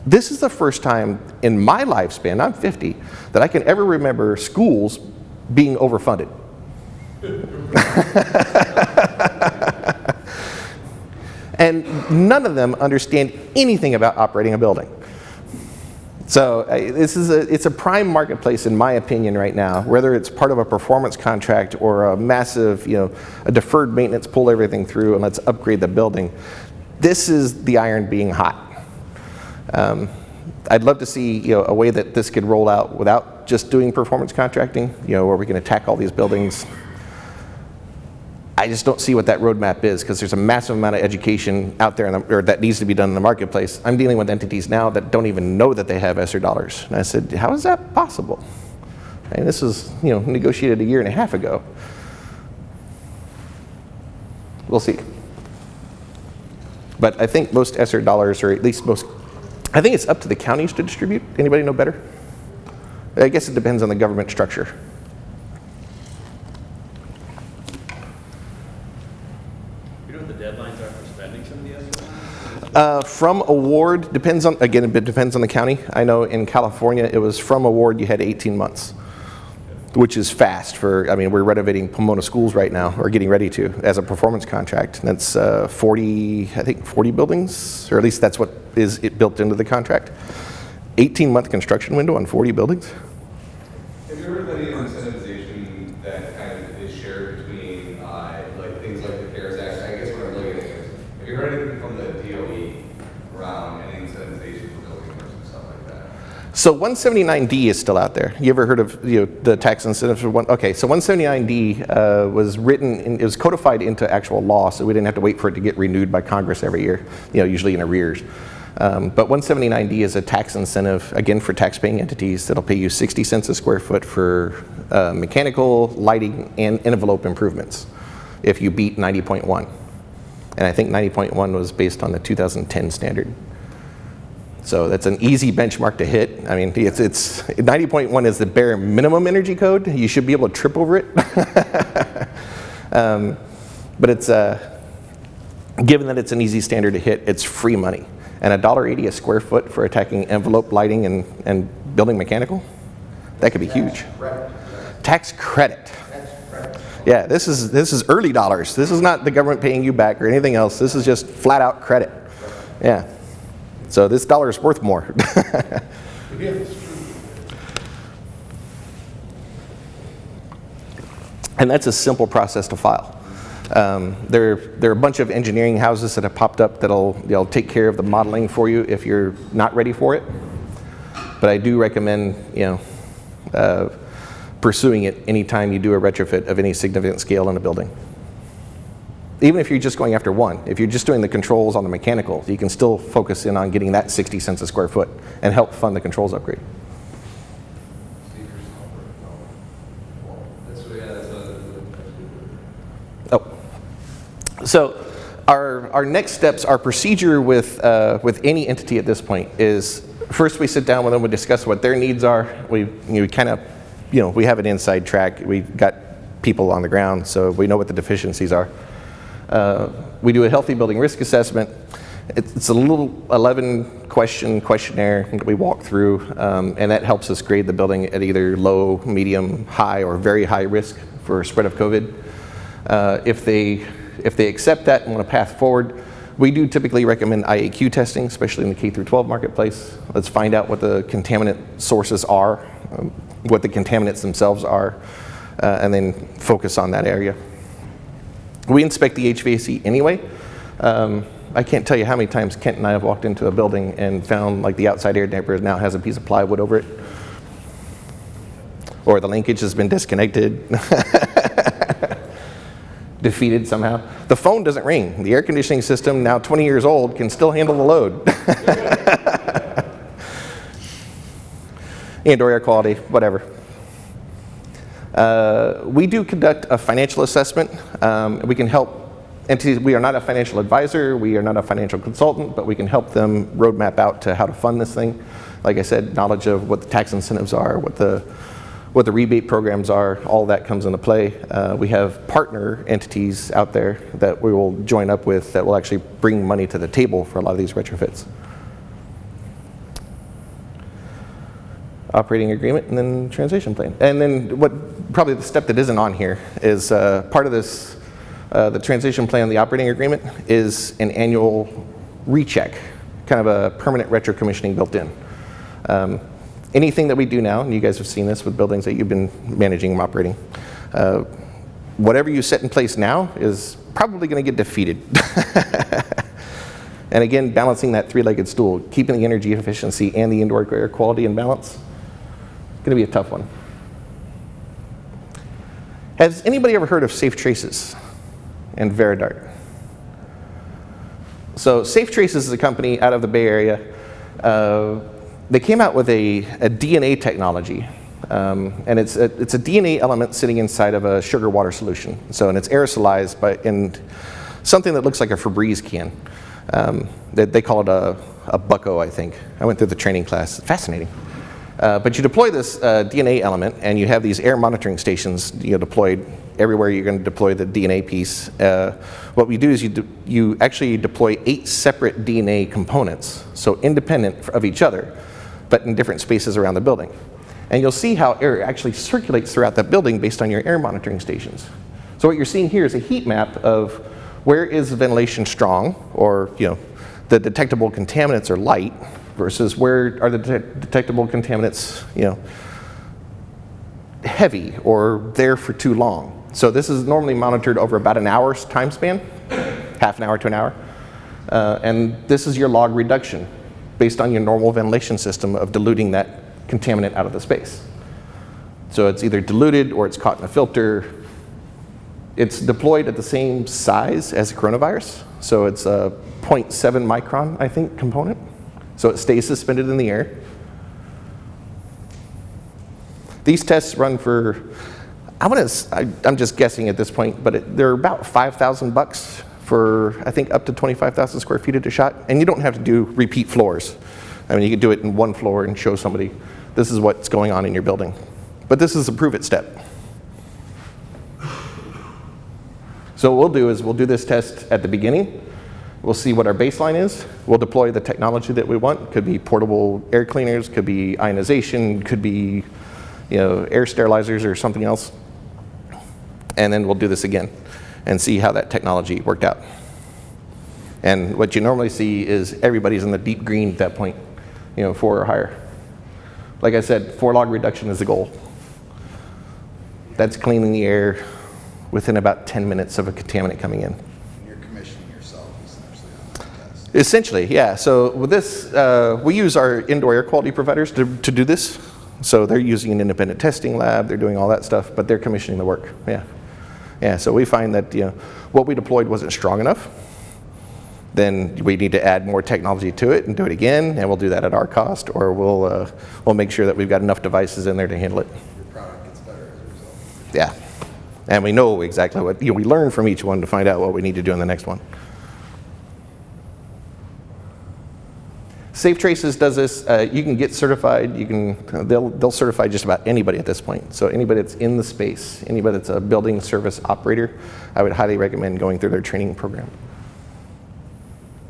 This is the first time in my lifespan, I'm 50, that I can ever remember schools being overfunded. And none of them understand anything about operating a building. So it's a prime marketplace, in my opinion, right now. Whether it's part of a performance contract or a massive, a deferred maintenance, pull everything through and let's upgrade the building. This is the iron being hot. I'd love to see a way that this could roll out without just doing performance contracting, where we can attack all these buildings. I just don't see what that roadmap is, because there's a massive amount of education out there or that needs to be done in the marketplace. I'm dealing with entities now that don't even know that they have ESSER dollars. And I said, how is that possible? And this was negotiated 1.5 years ago. We'll see. But I think most ESSER dollars, or at least most, I think it's up to the counties to distribute. Anybody know better? I guess it depends on the government structure. Deadlines are for spending some of the ESSER funds? From award, depends on, again, it depends on the county. I know in California, it was from award, you had 18 months, which is fast for, we're renovating Pomona schools right now, or getting ready to, as a performance contract. And that's 40 buildings, or at least that's what is built into the contract. 18-month construction window on 40 buildings. Have you heard of any incentivization that kind of is shared between like things like the CARES Act? I guess what I'm looking at is, have you heard anything from the DOE around any incentivization for building permits and stuff like that? So 179D is still out there. You ever heard of the tax incentives for one? Okay, so 179D was written, it was codified into actual law, so we didn't have to wait for it to get renewed by Congress every year, usually in arrears. But 179D is a tax incentive, again, for tax-paying entities that'll pay you 60 cents a square foot for mechanical, lighting, and envelope improvements if you beat 90.1. And I think 90.1 was based on the 2010 standard. So that's an easy benchmark to hit. It's 90.1 is the bare minimum energy code. You should be able to trip over it. But it's given that it's an easy standard to hit, it's free money. And $1.80 a square foot for attacking envelope lighting and building mechanical, that could be huge. Tax credit. Yeah, this is early dollars. This is not the government paying you back or anything else. This is just flat out credit. Yeah. So this dollar is worth more. And that's a simple process to file. There are a bunch of engineering houses that have popped up they'll take care of the modeling for you if you're not ready for it. But I do recommend pursuing it anytime you do a retrofit of any significant scale in a building. Even if you're just going after one, if you're just doing the controls on the mechanical, you can still focus in on getting that 60 cents a square foot and help fund the controls upgrade. So our next steps, our procedure with any entity at this point is, first we sit down with them, we discuss what their needs are. We kind of, we have an inside track. We've got people on the ground, so we know what the deficiencies are. We do a healthy building risk assessment. It's a little 11-question questionnaire that we walk through, and that helps us grade the building at either low, medium, high, or very high risk for spread of COVID. If they accept that and want a path forward, we do typically recommend IAQ testing, especially in the K through 12 marketplace. Let's find out what the contaminant sources are, what the contaminants themselves are, and then focus on that area. We inspect the HVAC anyway. I can't tell you how many times Kent and I have walked into a building and found like the outside air damper now has a piece of plywood over it, or the linkage has been disconnected. Defeated somehow. The phone doesn't ring. The air conditioning system, now 20 years old, can still handle the load. Indoor air quality, whatever. We do conduct a financial assessment. We can help entities. We are not a financial advisor. We are not a financial consultant, but we can help them roadmap out to how to fund this thing. Like I said, knowledge of what the tax incentives are, what the rebate programs are, all that comes into play. We have partner entities out there that we will join up with that will actually bring money to the table for a lot of these retrofits. operating agreement, and then transition plan. And then what, probably the step that isn't on here is part of this, the transition plan, the operating agreement, is an annual recheck, kind of a permanent retro commissioning built in. Anything that we do now, and you guys have seen this with buildings that you've been managing and operating, whatever you set in place now is probably going to get defeated. And again, balancing that three-legged stool, keeping the energy efficiency and the indoor air quality in balance, going to be a tough one. Has anybody ever heard of Safe Traces and Veridart? So Safe Traces is a company out of the Bay Area. They came out with a DNA technology, and it's a DNA element sitting inside of a sugar water solution. So, and it's aerosolized in something that looks like a Febreze can. They call it a bucko, I think. I went through the training class. Fascinating. But you deploy this DNA element, and you have these air monitoring stations deployed everywhere you're going to deploy the DNA piece. What we do is you actually deploy 8 separate DNA components, so independent of each other, but in different spaces around the building. And you'll see how air actually circulates throughout that building based on your air monitoring stations. So what you're seeing here is a heat map of where is ventilation strong, or the detectable contaminants are light, versus where are the detectable contaminants heavy or there for too long. So this is normally monitored over about an hour's time span, half an hour to an hour. And this is your log reduction based on your normal ventilation system of diluting that contaminant out of the space. So it's either diluted or it's caught in a filter. It's deployed at the same size as a coronavirus. So it's a 0.7 micron, I think, component. So it stays suspended in the air. These tests run for, I'm just guessing at this point, but they're about $5,000 for, I think, up to 25,000 square feet at a shot. And you don't have to do repeat floors. I mean, you could do it in one floor and show somebody, this is what's going on in your building. But this is a prove it step. So what we'll do is we'll do this test at the beginning. We'll see what our baseline is. We'll deploy the technology that we want. Could be portable air cleaners, could be ionization, could be air sterilizers or something else. And then we'll do this again and see how that technology worked out. And what you normally see is everybody's in the deep green at that point, 4 or higher. Like I said, 4 log reduction is the goal. That's cleaning the air within about 10 minutes of a contaminant coming in. You're commissioning yourself essentially on that test. Essentially, yeah. So with this, we use our indoor air quality providers to do this. So they're using an independent testing lab, they're doing all that stuff, but they're commissioning the work, yeah. Yeah, so we find that what we deployed wasn't strong enough. Then we need to add more technology to it and do it again, and we'll do that at our cost, or we'll make sure that we've got enough devices in there to handle it. Your product gets better as a result. Yeah, and we know exactly what, we learn from each one to find out what we need to do in the next one. Safe Traces does this. You can get certified. They'll certify just about anybody at this point. So anybody that's in the space, anybody that's a building service operator, I would highly recommend going through their training program.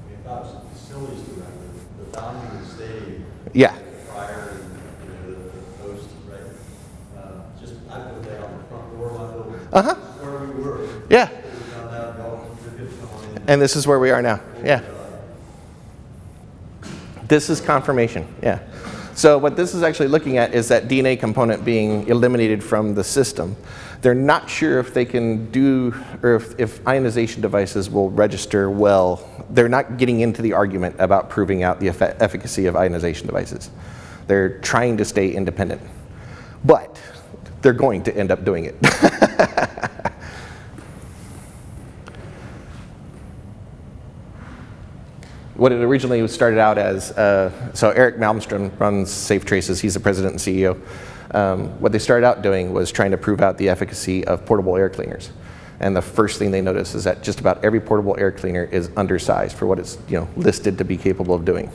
If I was a facilities director, the value would stay Yeah. prior and the post, right? Just I put that on the front door of my building. Uh-huh. Where we were. Yeah. We found out y'all could get someone in. And this is where we are now. Yeah. This is confirmation, yeah. So what this is actually looking at is that DNA component being eliminated from the system. They're not sure if they can do, or if ionization devices will register well. They're not getting into the argument about proving out the efficacy of ionization devices. They're trying to stay independent. But they're going to end up doing it. What it originally started out as, so Eric Malmstrom runs Safe Traces, he's the president and CEO. What they started out doing was trying to prove out the efficacy of portable air cleaners. And the first thing they noticed is that just about every portable air cleaner is undersized for what it's listed to be capable of doing.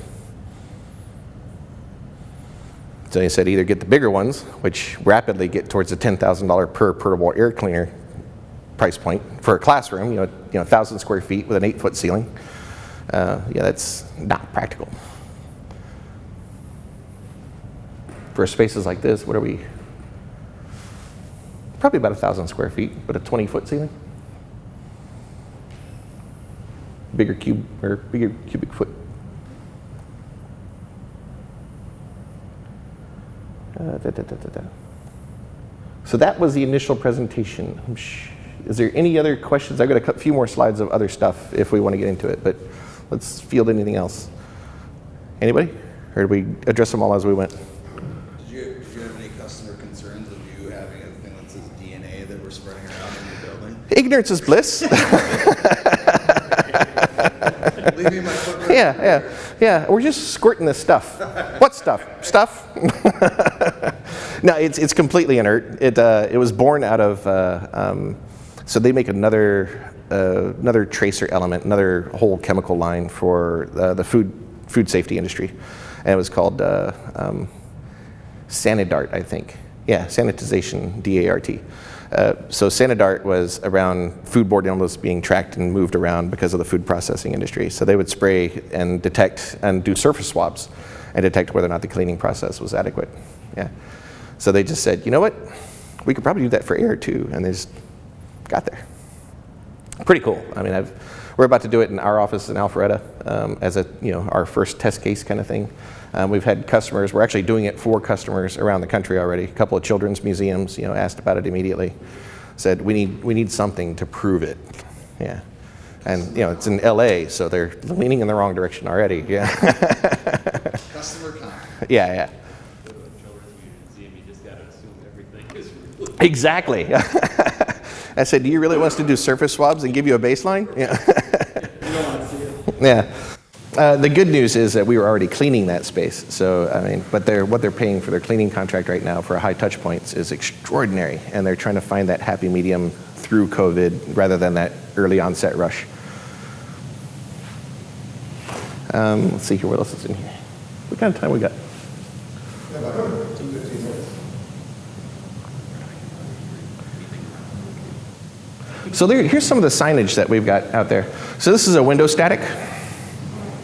So they said either get the bigger ones, which rapidly get towards the $10,000 per portable air cleaner price point for a classroom, 1,000 square feet with an 8-foot ceiling. Yeah, that's not practical. for spaces like this, what are we? Probably about 1,000 square feet, but a 20-foot ceiling. Bigger cubic foot. So that was the initial presentation. Is there any other questions? I've got a few more slides of other stuff if we want to get into it, but let's field anything else. Anybody? Or did we address them all as we went? Did you have any customer concerns of you having a thing that says DNA that we're spreading around in your building? Ignorance is bliss. Leave me my footprint. Yeah. We're just squirting this stuff. What stuff? Stuff? No, it's completely inert. It was born out of. So they make another tracer element, another whole chemical line for the food safety industry, and it was called Sanidart, I think. Yeah, sanitization, DART. So Sanidart was around foodborne illness being tracked and moved around because of the food processing industry. So they would spray and detect and do surface swabs and detect whether or not the cleaning process was adequate. Yeah. So they just said, you know what? We could probably do that for air too, and they just got there. Pretty cool. I mean, we're about to do it in our office in Alpharetta as our first test case kind of thing. We've had customers. We're actually doing it for customers around the country already. A couple of children's museums, asked about it immediately. Said we need something to prove it. Yeah, and it's in LA, so they're leaning in the wrong direction already. Yeah. Customer comment. Yeah. You just gotta assume everything is really. Exactly. I said, do you really want us to do surface swabs and give you a baseline? Yeah. You don't want to see it. Yeah. The good news is that we were already cleaning that space. So, but what they're paying for their cleaning contract right now for high touch points is extraordinary. And they're trying to find that happy medium through COVID rather than that early onset rush. Let's see here, what else is in here? What kind of time we got? About 15 minutes. So here's some of the signage that we've got out there. So this is a window static.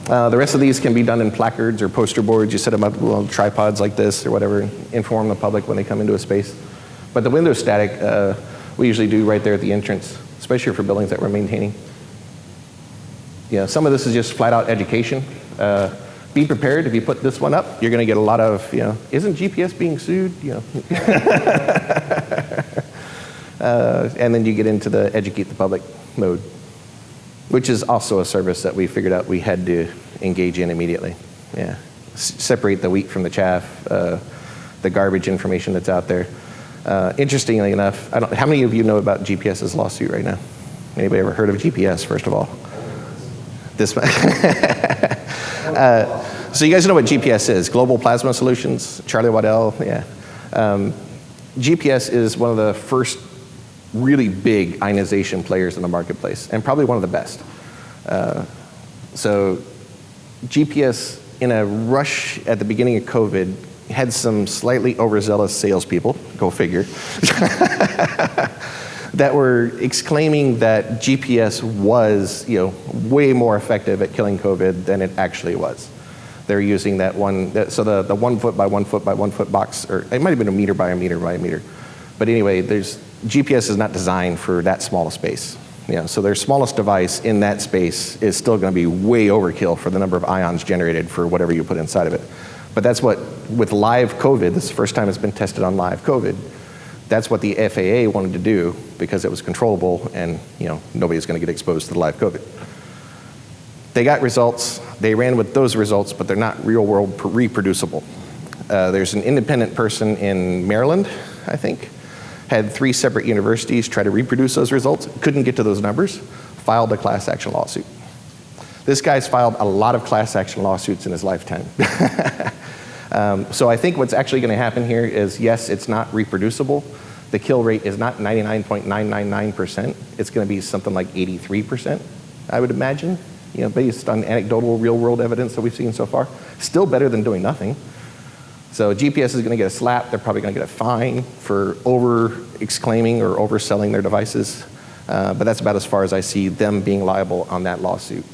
The rest of these can be done in placards or poster boards. You set them up on tripods like this or whatever, inform the public when they come into a space. But the window static, we usually do right there at the entrance, especially for buildings that we're maintaining. Some of this is just flat out education. Be prepared if you put this one up, you're going to get a lot of, isn't GPS being sued? And then you get into the educate the public mode, which is also a service that we figured out we had to engage in immediately. Yeah, separate the wheat from the chaff, the garbage information that's out there. Interestingly enough, how many of you know about GPS's lawsuit right now? Anybody ever heard of GPS, first of all? This one. So you guys know what GPS is, Global Plasma Solutions, Charlie Waddell, yeah. GPS is one of the first really big ionization players in the marketplace, and probably one of the best. So GPS, in a rush at the beginning of COVID, had some slightly overzealous salespeople, go figure, that were exclaiming that GPS was, way more effective at killing COVID than it actually was. They're using that so the 1 foot by 1 foot by 1 foot box, or it might have been a meter by a meter by a meter. But anyway, GPS is not designed for that small a space. So their smallest device in that space is still going to be way overkill for the number of ions generated for whatever you put inside of it. But that's what, with live COVID, this is the first time it's been tested on live COVID, that's what the FAA wanted to do because it was controllable and nobody's going to get exposed to the live COVID. They got results, they ran with those results, but they're not real world reproducible. There's an independent person in Maryland, I think, had 3 separate universities try to reproduce those results, couldn't get to those numbers, filed a class action lawsuit. This guy's filed a lot of class action lawsuits in his lifetime. So I think what's actually going to happen here is, yes, it's not reproducible. The kill rate is not 99.999%. It's going to be something like 83%, I would imagine, based on anecdotal real-world evidence that we've seen so far. Still better than doing nothing. So GPS is going to get a slap. They're probably going to get a fine for over-exclaiming or overselling their devices. But that's about as far as I see them being liable on that lawsuit.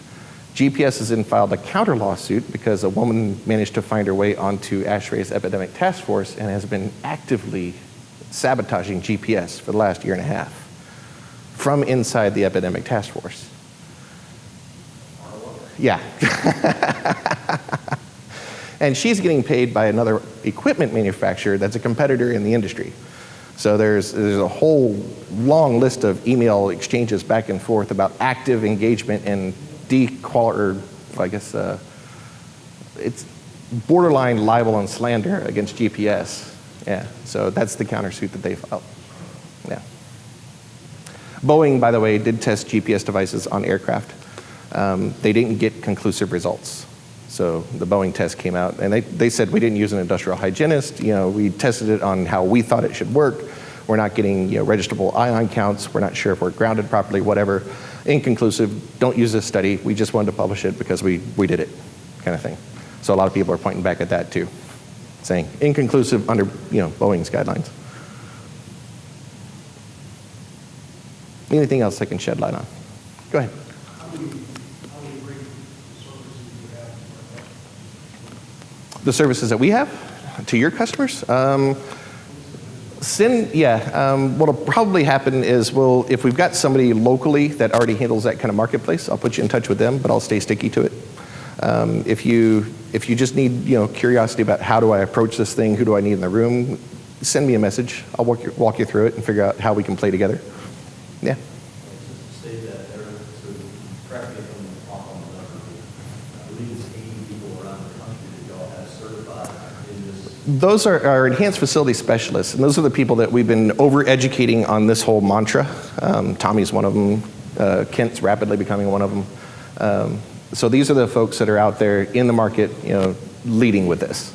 GPS has then filed a counter lawsuit because a woman managed to find her way onto ASHRAE's epidemic task force and has been actively sabotaging GPS for the last year and a half from inside the epidemic task force. Yeah. And she's getting paid by another equipment manufacturer that's a competitor in the industry. So there's a whole long list of email exchanges back and forth about active engagement and it's borderline libel and slander against GPS. Yeah, so that's the countersuit that they filed. Yeah. Boeing, by the way, did test GPS devices on aircraft. They didn't get conclusive results. So the Boeing test came out, and they said we didn't use an industrial hygienist. We tested it on how we thought it should work. We're not getting registrable ion counts. We're not sure if we're grounded properly, whatever. Inconclusive, don't use this study. We just wanted to publish it because we did it, kind of thing. So a lot of people are pointing back at that too, saying inconclusive under Boeing's guidelines. Anything else I can shed light on? Go ahead. How do you rate the services you have? The services that we have to your customers? What'll probably happen is if we've got somebody locally that already handles that kind of marketplace, I'll put you in touch with them, but I'll stay sticky to it. If you just need curiosity about how do I approach this thing, who do I need in the room, send me a message. I'll walk you through it and figure out how we can play together. Yeah. State that there, so correct me if I'm off on the number, I believe it's 80 people around the country that y'all have certified in this. Those are our enhanced facility specialists, and those are the people that we've been over-educating on this whole mantra. Tommy's one of them. Kent's rapidly becoming one of them. So these are the folks that are out there in the market, leading with this.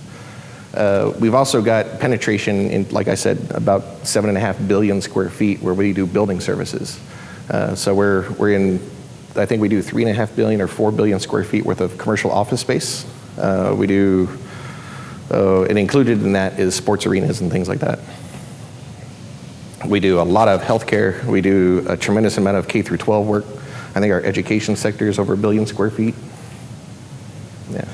We've also got penetration in, like I said, about 7.5 billion square feet where we do building services. So we're in, I think we do 3.5 billion or 4 billion square feet worth of commercial office space. We do, and included in that is sports arenas and things like that. We do a lot of healthcare. We do a tremendous amount of K through 12 work. I think our education sector is over 1 billion square feet. Yeah.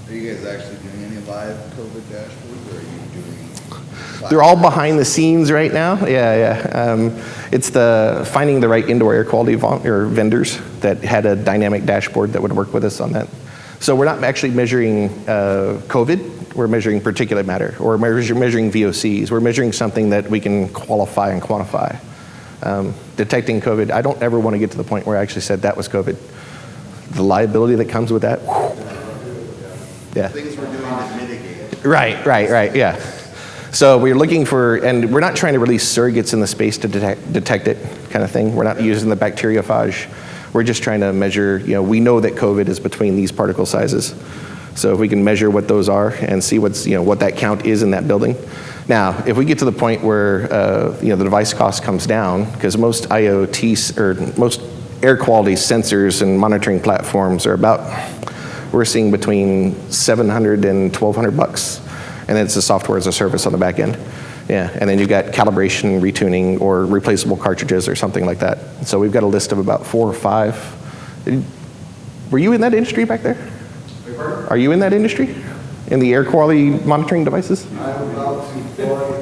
Are you guys actually doing any live COVID dashboards, or are you doing? They're all behind the scenes right now. Yeah. It's finding the right indoor air quality vendors that had a dynamic dashboard that would work with us on that. So we're not actually measuring COVID. We're measuring particulate matter, or measuring VOCs. We're measuring something that we can qualify and quantify. Detecting COVID, I don't ever want to get to the point where I actually said that was COVID. The liability that comes with that. Yeah. Things we're doing to mitigate. Right, yeah. So we're looking for, and we're not trying to release surrogates in the space to detect it, kind of thing. We're not using the bacteriophage. We're just trying to measure, we know that COVID is between these particle sizes. So if we can measure what those are and see what that count is in that building. Now, if we get to the point where, the device cost comes down, because most IoT, or most air quality sensors and monitoring platforms are we're seeing between $700 and $1,200, and then it's a software as a service on the back end. Yeah, and then you've got calibration, retuning, or replaceable cartridges or something like that. So we've got a list of about 4 or 5. Were you in that industry back there? Are you in that industry? In the air quality monitoring devices? I'm about to board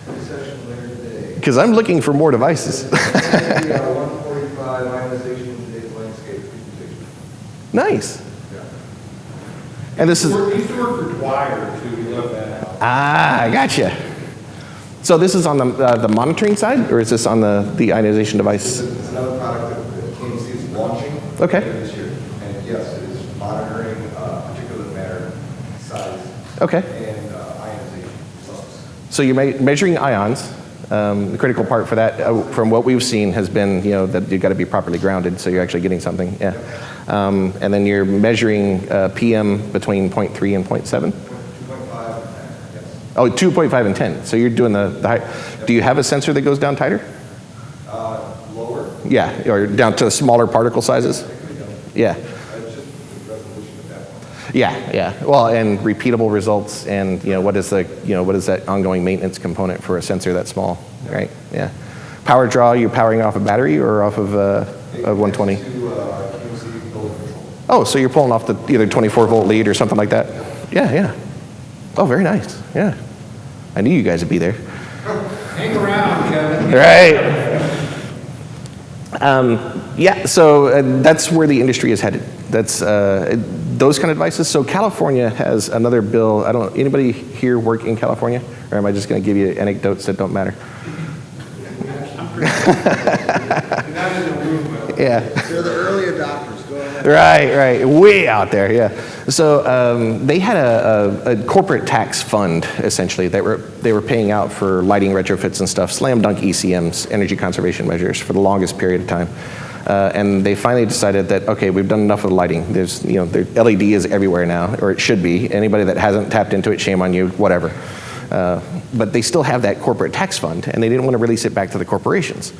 a session later today. Because I'm looking for more devices. 145 ionization today's landscape presentation. Nice. Yeah. And this is, You used to work for Dwyer, too, you left that out. I gotcha. So this is on the monitoring side, or is this on the ionization device? It's another product that KMC is launching Okay. later this year. And yes, it is monitoring particulate matter size Okay. and ionization results. So you're measuring ions. The critical part for that, from what we've seen, has been that you've got to be properly grounded, so you're actually getting something. Yeah. And then you're measuring PM between 0.3 and 0.7. 2.5 and 10, yes. Oh, 2.5 and 10. So you're doing the high. Do you have a sensor that goes down tighter? Lower. Yeah, or down to smaller particle sizes? Yeah. It's just the resolution at that point. Yeah. Well, and repeatable results, and what is that ongoing maintenance component for a sensor that small, right? Yeah. Power draw, you're powering off a battery or off of of 120? To KMC building control. Oh, so you're pulling off the either 24-volt lead or something like that? Yeah, yeah. Oh, very nice. Yeah. I knew you guys would be there. Hang around, Kevin. Right. Yeah, so that's where the industry is headed. That's those kind of devices. So California has another bill. I don't. Anybody here work in California, or am I just going to give you anecdotes that don't matter? Yeah. They're the early adopters, go ahead. Right, way out there, yeah. So they had a corporate tax fund, essentially, that they were paying out for lighting retrofits and stuff, slam dunk ECMs, energy conservation measures, for the longest period of time. And they finally decided that, okay, we've done enough of the lighting. There's, the LED is everywhere now, or it should be. Anybody that hasn't tapped into it, shame on you, whatever. But they still have that corporate tax fund, and they didn't want to release it back to the corporations.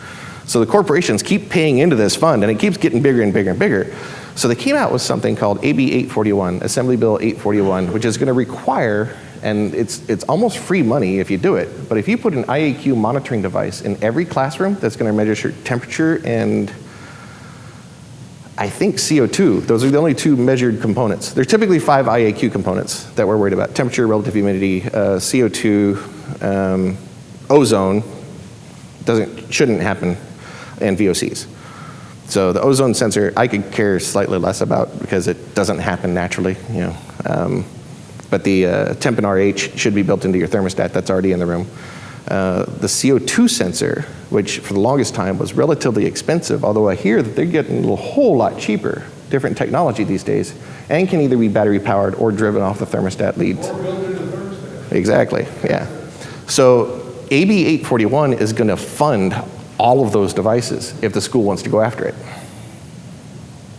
So the corporations keep paying into this fund, and it keeps getting bigger and bigger and bigger. So they came out with something called AB 841, Assembly Bill 841, which is going to require, and it's almost free money if you do it, but if you put an IAQ monitoring device in every classroom that's going to measure temperature and I think CO2, those are the only two measured components. There's typically 5 IAQ components that we're worried about: temperature, relative humidity, CO2, ozone, shouldn't happen, and VOCs. So the ozone sensor, I could care slightly less about because it doesn't happen naturally, but the temp and RH should be built into your thermostat. That's already in the room. The CO2 sensor, which for the longest time was relatively expensive, although I hear that they're getting a whole lot cheaper, different technology these days, and can either be battery powered or driven off the thermostat leads. Or built into the thermostat. Exactly, yeah. So AB 841 is going to fund all of those devices if the school wants to go after it.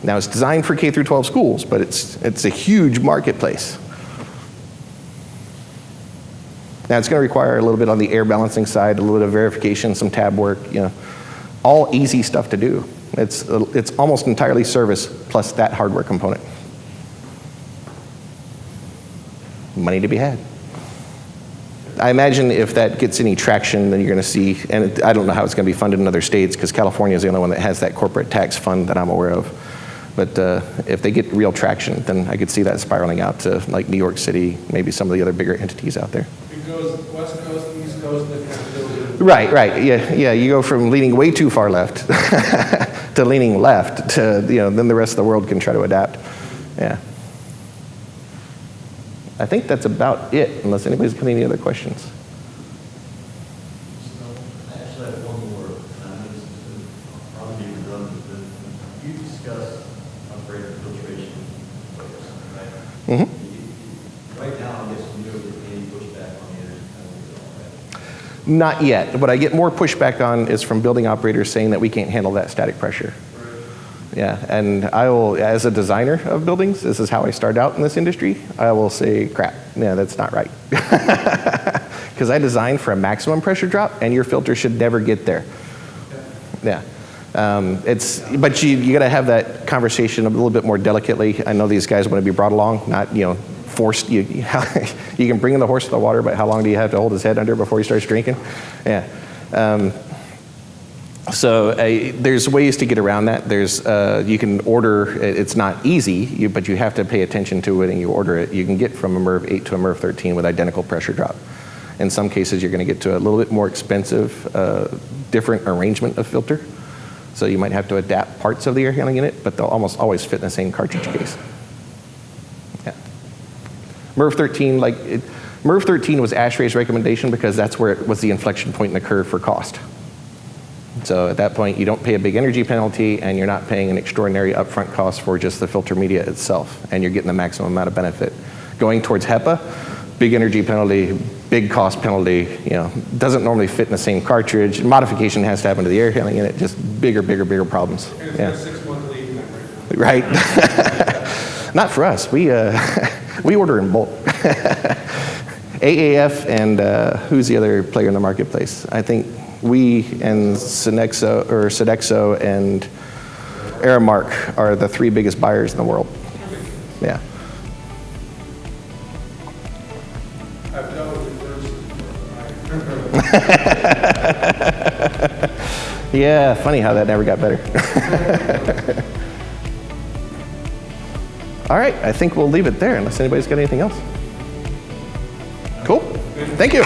Now it's designed for K through 12 schools, but it's a huge marketplace. Now it's going to require a little bit on the air balancing side, a little bit of verification, some tab work, all easy stuff to do. It's almost entirely service plus that hardware component. Money to be had. I imagine if that gets any traction, then you're going to see, and I don't know how it's going to be funded in other states because California is the only one that has that corporate tax fund that I'm aware of. But if they get real traction, then I could see that spiraling out to like New York City, maybe some of the other bigger entities out there. It goes West Coast, East Coast, and then kind of builds it. Right. Yeah. You go from leaning way too far left to leaning left to, then the rest of the world can try to adapt. Yeah. I think that's about it, unless anybody's got any other questions. I actually have one more, and this is probably be redundant, but you discussed upgraded filtration, right? Mm-hmm. Right now, I guess you don't get any pushback on the energy penalty at all, right? Not yet. What I get more pushback on is from building operators saying that we can't handle that static pressure. Yeah, and I will, as a designer of buildings, this is how I started out in this industry, I will say, crap, yeah, that's not right. Because I designed for a maximum pressure drop, and your filter should never get there. Yeah. But you got to have that conversation a little bit more delicately. I know these guys want to be brought along, not, forced. You can bring in the horse to the water, but how long do you have to hold his head under before he starts drinking? Yeah. So there's ways to get around that. You can order, it's not easy, but you have to pay attention to it and you order it. You can get from a MERV 8 to a MERV 13 with identical pressure drop. In some cases, you're going to get to a little bit more expensive, different arrangement of filter. So you might have to adapt parts of the air handling unit, but they'll almost always fit in the same cartridge case. Yeah. MERV 13, MERV 13 was ASHRAE's recommendation because that's where it was the inflection point in the curve for cost. So at that point, you don't pay a big energy penalty, and you're not paying an extraordinary upfront cost for just the filter media itself, and you're getting the maximum amount of benefit. Going towards HEPA, big energy penalty, big cost penalty, doesn't normally fit in the same cartridge. Modification has to happen to the air handling unit, just bigger problems. And it's got 6 month lead time Right. Not for us. We order in bulk. AAF and who's the other player in the marketplace? I think we and Sodexo and Aramark are the 3 biggest buyers in the world. Yeah. I've dealt with reverse. My Yeah, funny how that never got better. All right, I think we'll leave it there unless anybody's got anything else. Cool. Thank you.